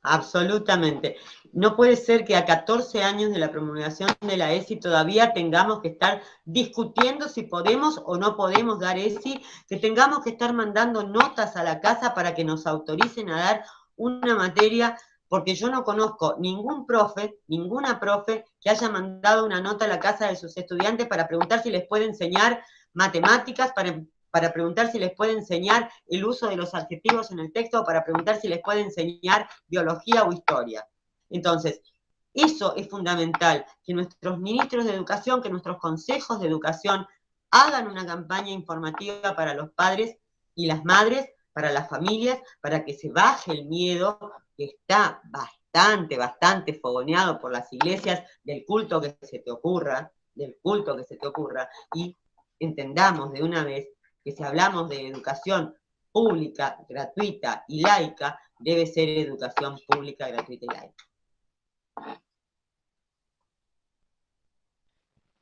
Absolutamente. No puede ser que a 14 años de la promulgación de la ESI todavía tengamos que estar discutiendo si podemos o no podemos dar ESI, que tengamos que estar mandando notas a la casa para que nos autoricen a dar una materia, porque yo no conozco ningún profe, ninguna profe que haya mandado una nota a la casa de sus estudiantes para preguntar si les puede enseñar matemáticas, para preguntar si les puede enseñar el uso de los adjetivos en el texto, o para preguntar si les puede enseñar biología o historia. Entonces, eso es fundamental, que nuestros ministros de educación, que nuestros consejos de educación hagan una campaña informativa para los padres y las madres, para las familias, para que se baje el miedo que está bastante fogoneado por las iglesias del culto que se te ocurra, y entendamos de una vez que si hablamos de educación pública, gratuita y laica, debe ser educación pública, gratuita y laica.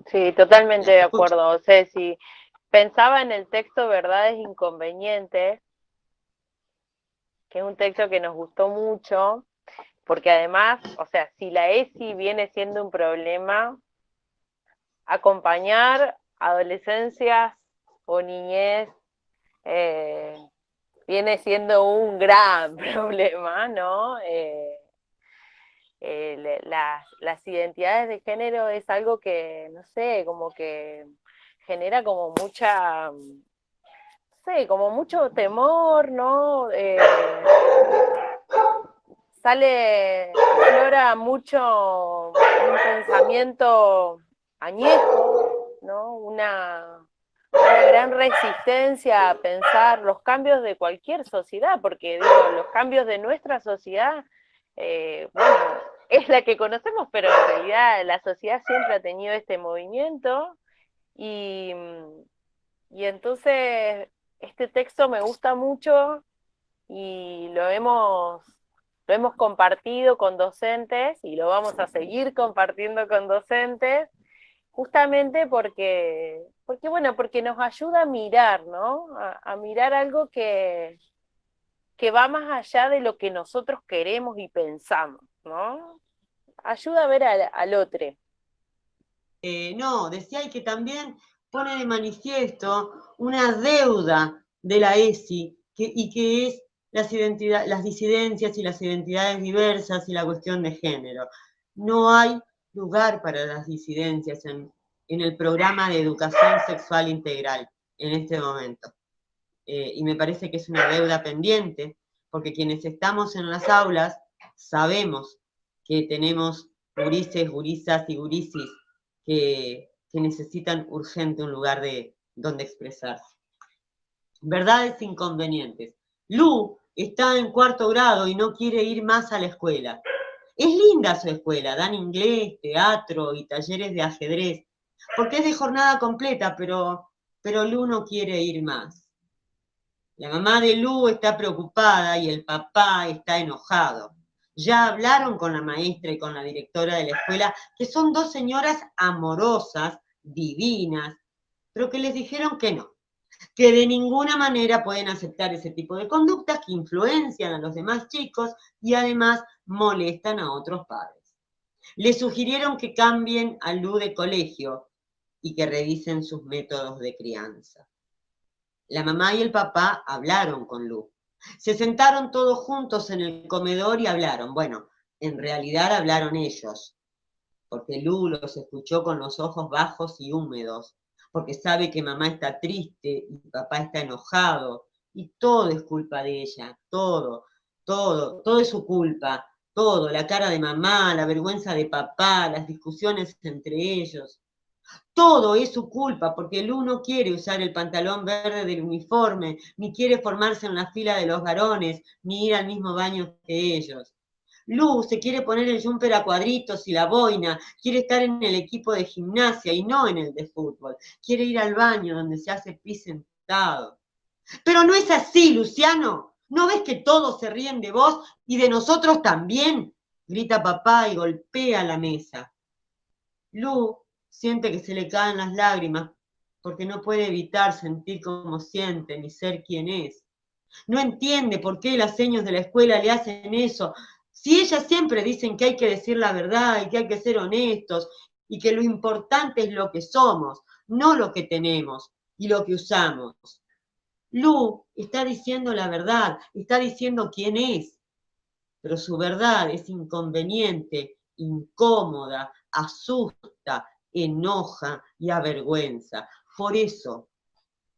Sí, totalmente de acuerdo, Ceci. Pensaba en el texto Verdades Inconvenientes, que es un texto que nos gustó mucho, porque además, o sea, si la ESI viene siendo un problema, acompañar adolescencias o niñez viene siendo un gran problema, ¿no? Las identidades de género es algo que, no sé, como que genera como mucha, no sé, como mucho temor, ¿no? Aflora mucho un pensamiento añejo, ¿no? Una gran resistencia a pensar los cambios de cualquier sociedad, porque digo, los cambios de nuestra sociedad, bueno, es la que conocemos, pero en realidad la sociedad siempre ha tenido este movimiento, y entonces este texto me gusta mucho y lo hemos compartido con docentes y lo vamos a seguir compartiendo con docentes, justamente porque nos ayuda a mirar, ¿no? A mirar algo que va más allá de lo que nosotros queremos y pensamos, ¿no? Ayuda a ver al otro. No, decía que también pone de manifiesto una deuda de la ESI, y que es las disidencias y las identidades diversas y la cuestión de género. No hay lugar para las disidencias en el programa de educación sexual integral en este momento. Y me parece que es una deuda pendiente, porque quienes estamos en las aulas sabemos que tenemos gurises, gurisas y gurisis que necesitan urgente un lugar donde expresarse. Verdades inconvenientes. Lu está en 4º grado y no quiere ir más a la escuela. Es linda su escuela, dan inglés, teatro y talleres de ajedrez, porque es de jornada completa, pero Lu no quiere ir más. La mamá de Lu está preocupada y el papá está enojado. Ya hablaron con la maestra y con la directora de la escuela, que son 2 señoras amorosas, divinas, pero que les dijeron que no, que de ninguna manera pueden aceptar ese tipo de conductas que influencian a los demás chicos y además molestan a otros padres. Les sugirieron que cambien a Lu de colegio y que revisen sus métodos de crianza. La mamá y el papá hablaron con Lu. Se sentaron todos juntos en el comedor y hablaron. Bueno, en realidad hablaron ellos, porque Lu los escuchó con los ojos bajos y húmedos, porque sabe que mamá está triste y papá está enojado, y todo es culpa de ella, todo es su culpa, todo, la cara de mamá, la vergüenza de papá, las discusiones entre ellos. Todo es su culpa, porque Lu no quiere usar el pantalón verde del uniforme, ni quiere formarse en la fila de los varones, ni ir al mismo baño que ellos. Lu se quiere poner el jumper a cuadritos y la boina, quiere estar en el equipo de gimnasia y no en el de fútbol. Quiere ir al baño donde se hace pis sentado. Pero no es así, Luciano. ¿No ves que todos se ríen de vos y de nosotros también? Grita papá y golpea la mesa. Lu siente que se le caen las lágrimas porque no puede evitar sentir como siente ni ser quien es. No entiende por qué las señas de la escuela le hacen eso. Si ellas siempre dicen que hay que decir la verdad y que hay que ser honestos y que lo importante es lo que somos, no lo que tenemos y lo que usamos. Lu está diciendo la verdad, está diciendo quién es, pero su verdad es inconveniente, incómoda, asusta, enoja y avergüenza. Por eso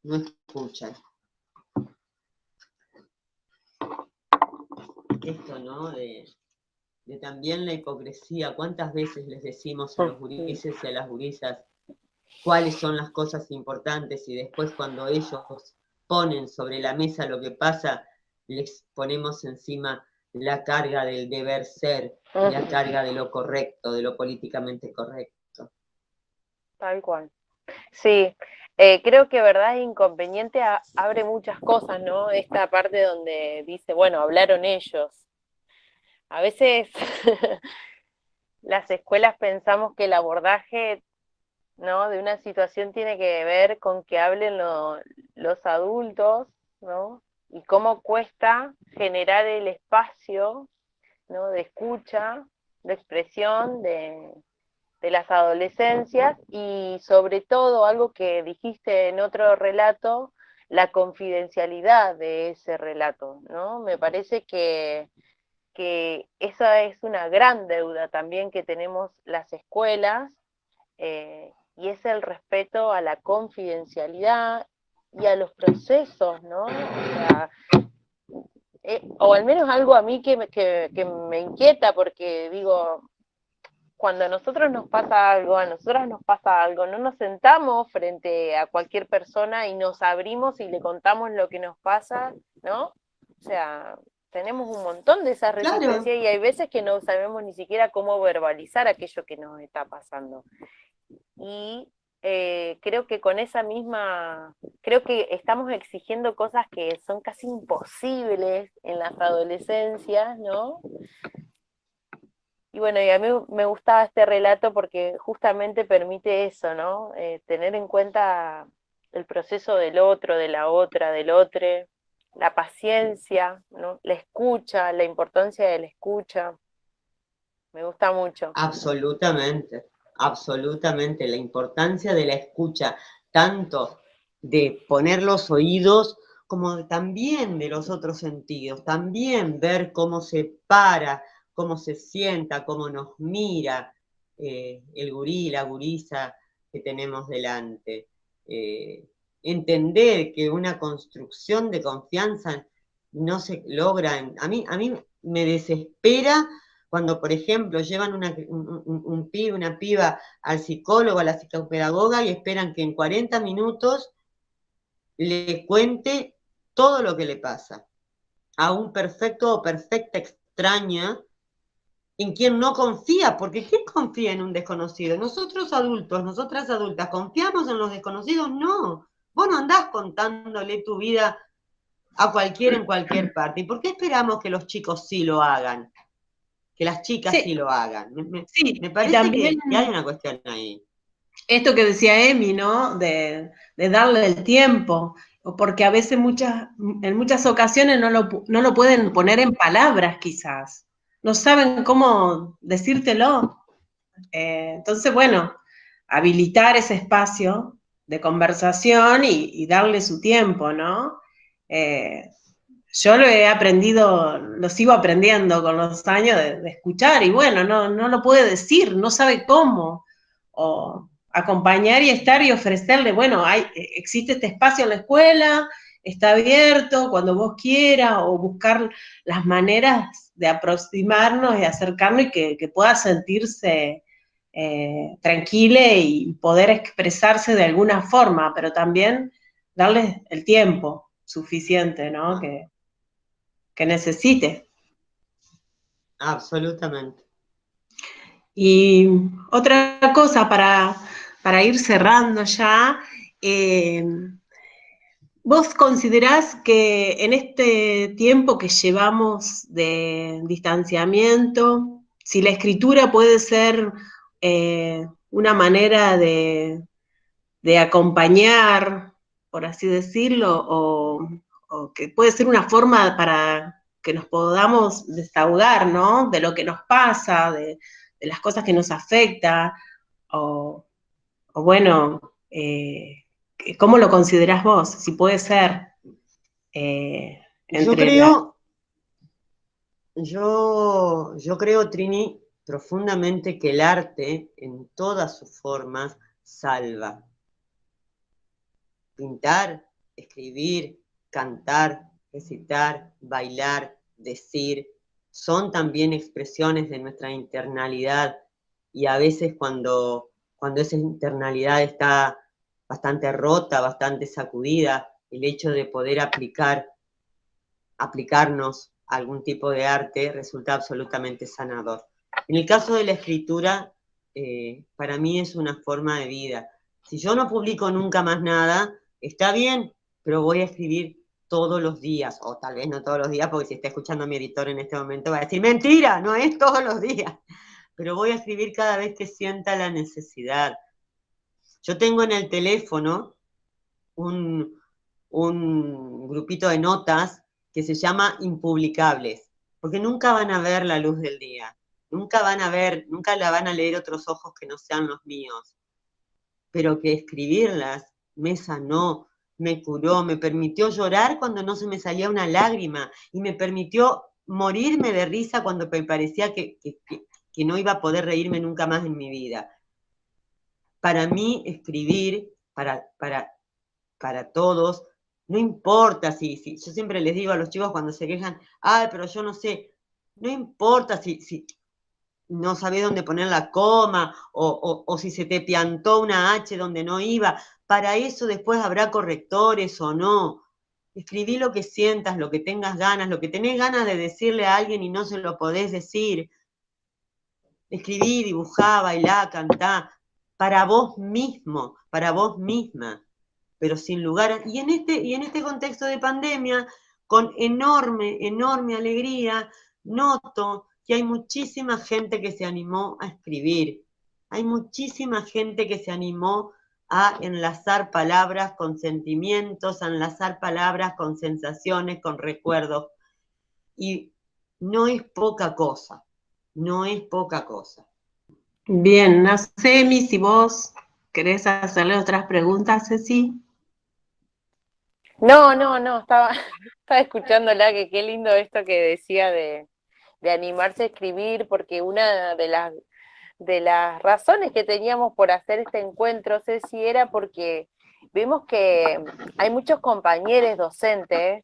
no escuchan. Esto, ¿no? De también la hipocresía. ¿Cuántas veces les decimos a los gurises y a las gurisas cuáles son las cosas importantes y después cuando ellos ponen sobre la mesa lo que pasa, les ponemos encima la carga del deber ser, la carga de lo correcto, de lo políticamente correcto? Tal cual. Sí, creo que verdad e inconveniente abre muchas cosas, ¿no? Esta parte donde dice, bueno, hablaron ellos. A veces las escuelas pensamos que el abordaje, ¿no?, de una situación tiene que ver con que hablen los adultos, ¿no? Y cómo cuesta generar el espacio, ¿no?, de escucha, de expresión de las adolescencias y sobre todo algo que dijiste en otro relato, la confidencialidad de ese relato, ¿no? Me parece que esa es una gran deuda también que tenemos las escuelas, y es el respeto a la confidencialidad y a los procesos, ¿no? O sea, o al menos algo a mí que me inquieta, porque digo, cuando a nosotros nos pasa algo, a nosotras nos pasa algo, no nos sentamos frente a cualquier persona y nos abrimos y le contamos lo que nos pasa, ¿no? O sea, tenemos un montón de esa resistencia, claro, y hay veces que no sabemos ni siquiera cómo verbalizar aquello que nos está pasando. Y creo que con esa misma, creo que estamos exigiendo cosas que son casi imposibles en las adolescencias, ¿no? Y bueno, y a mí me gustaba este relato porque justamente permite eso, ¿no? Tener en cuenta el proceso del otro, de la otra, del otro, la paciencia, ¿no? La escucha, la importancia de la escucha. Me gusta mucho. Absolutamente, absolutamente. La importancia de la escucha, tanto de poner los oídos como también de los otros sentidos. También ver cómo se para, cómo se sienta, cómo nos mira el gurí, la gurisa que tenemos delante. Entender que una construcción de confianza no se logra. A mí me desespera cuando, por ejemplo, llevan un pibe, una piba al psicólogo, a la psicopedagoga y esperan que en 40 minutos le cuente todo lo que le pasa a un perfecto o perfecta extraña en quien no confía, porque ¿quién confía en un desconocido? Nosotros adultos, nosotras adultas, ¿confiamos en los desconocidos? No. Vos no andás contándole tu vida a cualquiera en cualquier parte. ¿Y por qué esperamos que los chicos sí lo hagan? Que las chicas sí lo hagan. Me parece también, que hay una cuestión ahí. Esto que decía Emi, ¿no? De darle el tiempo, porque a veces en muchas ocasiones no lo pueden poner en palabras quizás. No saben cómo decírtelo. Entonces, bueno, habilitar ese espacio de conversación y darle su tiempo, ¿no? yo lo he aprendido, lo sigo aprendiendo con los años de escuchar, y bueno, no lo puede decir, no sabe cómo. O acompañar y estar y ofrecerle, bueno, existe este espacio en la escuela, está abierto cuando vos quieras, o buscar las maneras de aproximarnos y acercarnos y que pueda sentirse tranquila y poder expresarse de alguna forma, pero también darles el tiempo suficiente, ¿no? Que necesite. Absolutamente. Y otra cosa para ir cerrando ya, ¿vos considerás que en este tiempo que llevamos de distanciamiento, si la escritura puede ser una manera de acompañar, por así decirlo, o que puede ser una forma para que nos podamos desahogar, ¿no? De lo que nos pasa, de las cosas que nos afecta, o bueno, ¿cómo lo considerás vos? Si puede ser Yo creo, yo creo, Trini, profundamente que el arte, en todas sus formas, salva. Pintar, escribir, cantar, recitar, bailar, decir, son también expresiones de nuestra internalidad, y a veces cuando esa internalidad está bastante rota, bastante sacudida, el hecho de poder aplicarnos a algún tipo de arte resulta absolutamente sanador. En el caso de la escritura, para mí es una forma de vida. Si yo no publico nunca más nada, está bien, pero voy a escribir todos los días, o tal vez no todos los días, porque si está escuchando a mi editor en este momento va a decir, mentira, no es todos los días, pero voy a escribir cada vez que sienta la necesidad. Yo tengo en el teléfono un grupito de notas que se llama impublicables, porque nunca van a ver la luz del día, nunca la van a leer otros ojos que no sean los míos, pero que escribirlas me sanó, me curó, me permitió llorar cuando no se me salía una lágrima, y me permitió morirme de risa cuando me parecía que no iba a poder reírme nunca más en mi vida. Para mí, escribir, para todos, no importa si, yo siempre les digo a los chicos cuando se quejan, ay, pero yo no sé, no importa si no sabés dónde poner la coma, o si se te piantó una H donde no iba, para eso después habrá correctores o no. Escribí lo que sientas, lo que tengas ganas, lo que tenés ganas de decirle a alguien y no se lo podés decir. Escribí, dibujá, bailá, cantá, para vos mismo, para vos misma, pero sin lugar, y en este contexto de pandemia, con enorme alegría, noto que hay muchísima gente que se animó a escribir, hay muchísima gente que se animó a enlazar palabras con sentimientos, a enlazar palabras con sensaciones, con recuerdos, y no es poca cosa, no es poca cosa. Bien, no sé, Emi, si vos querés hacerle otras preguntas, Ceci. No, estaba escuchándola, que qué lindo esto que decía de animarse a escribir, porque una de las razones que teníamos por hacer este encuentro, Ceci, era porque vemos que hay muchos compañeros docentes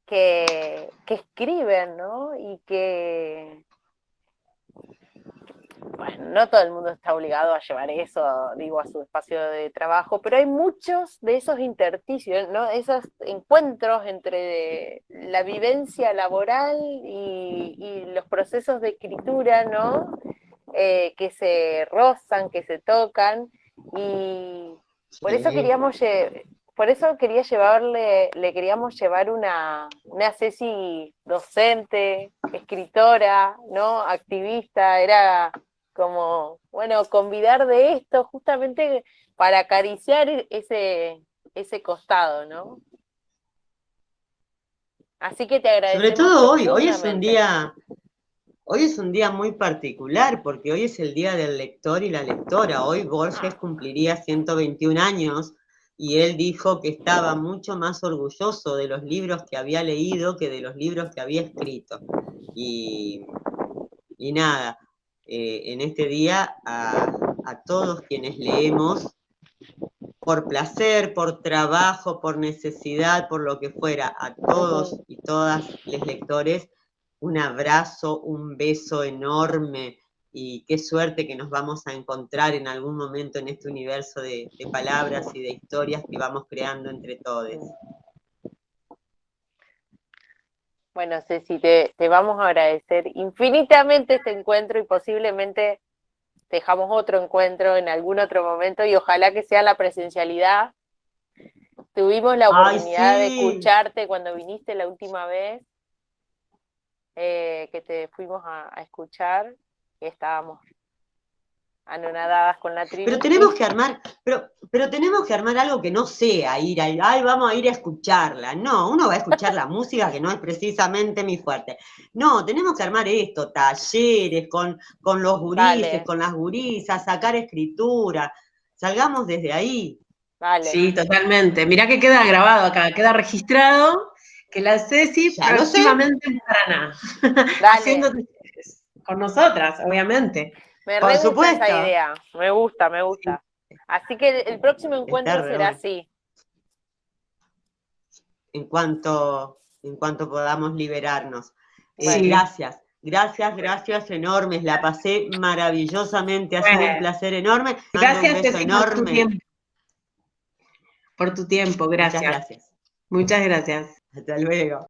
que escriben, ¿no? Y que, bueno, no todo el mundo está obligado a llevar eso, digo, a su espacio de trabajo, pero hay muchos de esos intersticios, ¿no? Esos encuentros entre la vivencia laboral y los procesos de escritura, ¿no? Que se rozan, que se tocan, y por eso le queríamos llevar una Ceci docente, escritora, ¿no? Activista, era como, bueno, convidar de esto justamente para acariciar ese costado, ¿no? Así que te agradecemos. Sobre todo hoy es un día muy particular, porque hoy es el día del lector y la lectora. Hoy Borges cumpliría 121 años, y él dijo que estaba mucho más orgulloso de los libros que había leído que de los libros que había escrito. Y nada, en este día a todos quienes leemos, por placer, por trabajo, por necesidad, por lo que fuera, a todos y todas los lectores, un abrazo, un beso enorme, y qué suerte que nos vamos a encontrar en algún momento en este universo de palabras y de historias que vamos creando entre todos. Bueno, Ceci, te vamos a agradecer infinitamente este encuentro y posiblemente dejamos otro encuentro en algún otro momento y ojalá que sea la presencialidad. Tuvimos la oportunidad de escucharte cuando viniste la última vez, que te fuimos a escuchar, y estábamos anonadadas con la tribu. Pero tenemos que armar, pero tenemos que armar algo que no sea ir a, ay, vamos a ir a escucharla. No, uno va a escuchar la música, que no es precisamente mi fuerte. No, tenemos que armar esto, talleres con los gurises, con las gurisas, sacar escritura. Salgamos desde ahí. Vale. Sí, totalmente. Mirá que queda grabado acá, queda registrado que la Ceci próximamente en Paraná. Haciendo con nosotras, obviamente. Me re gusta esa idea, me gusta. Sí. Así que el próximo encuentro será así. En cuanto podamos liberarnos. Sí. Gracias enormes, la pasé maravillosamente, ha sido un placer enorme. Gracias, un beso enorme. Por tu tiempo, gracias. Muchas gracias. Muchas gracias. Hasta luego.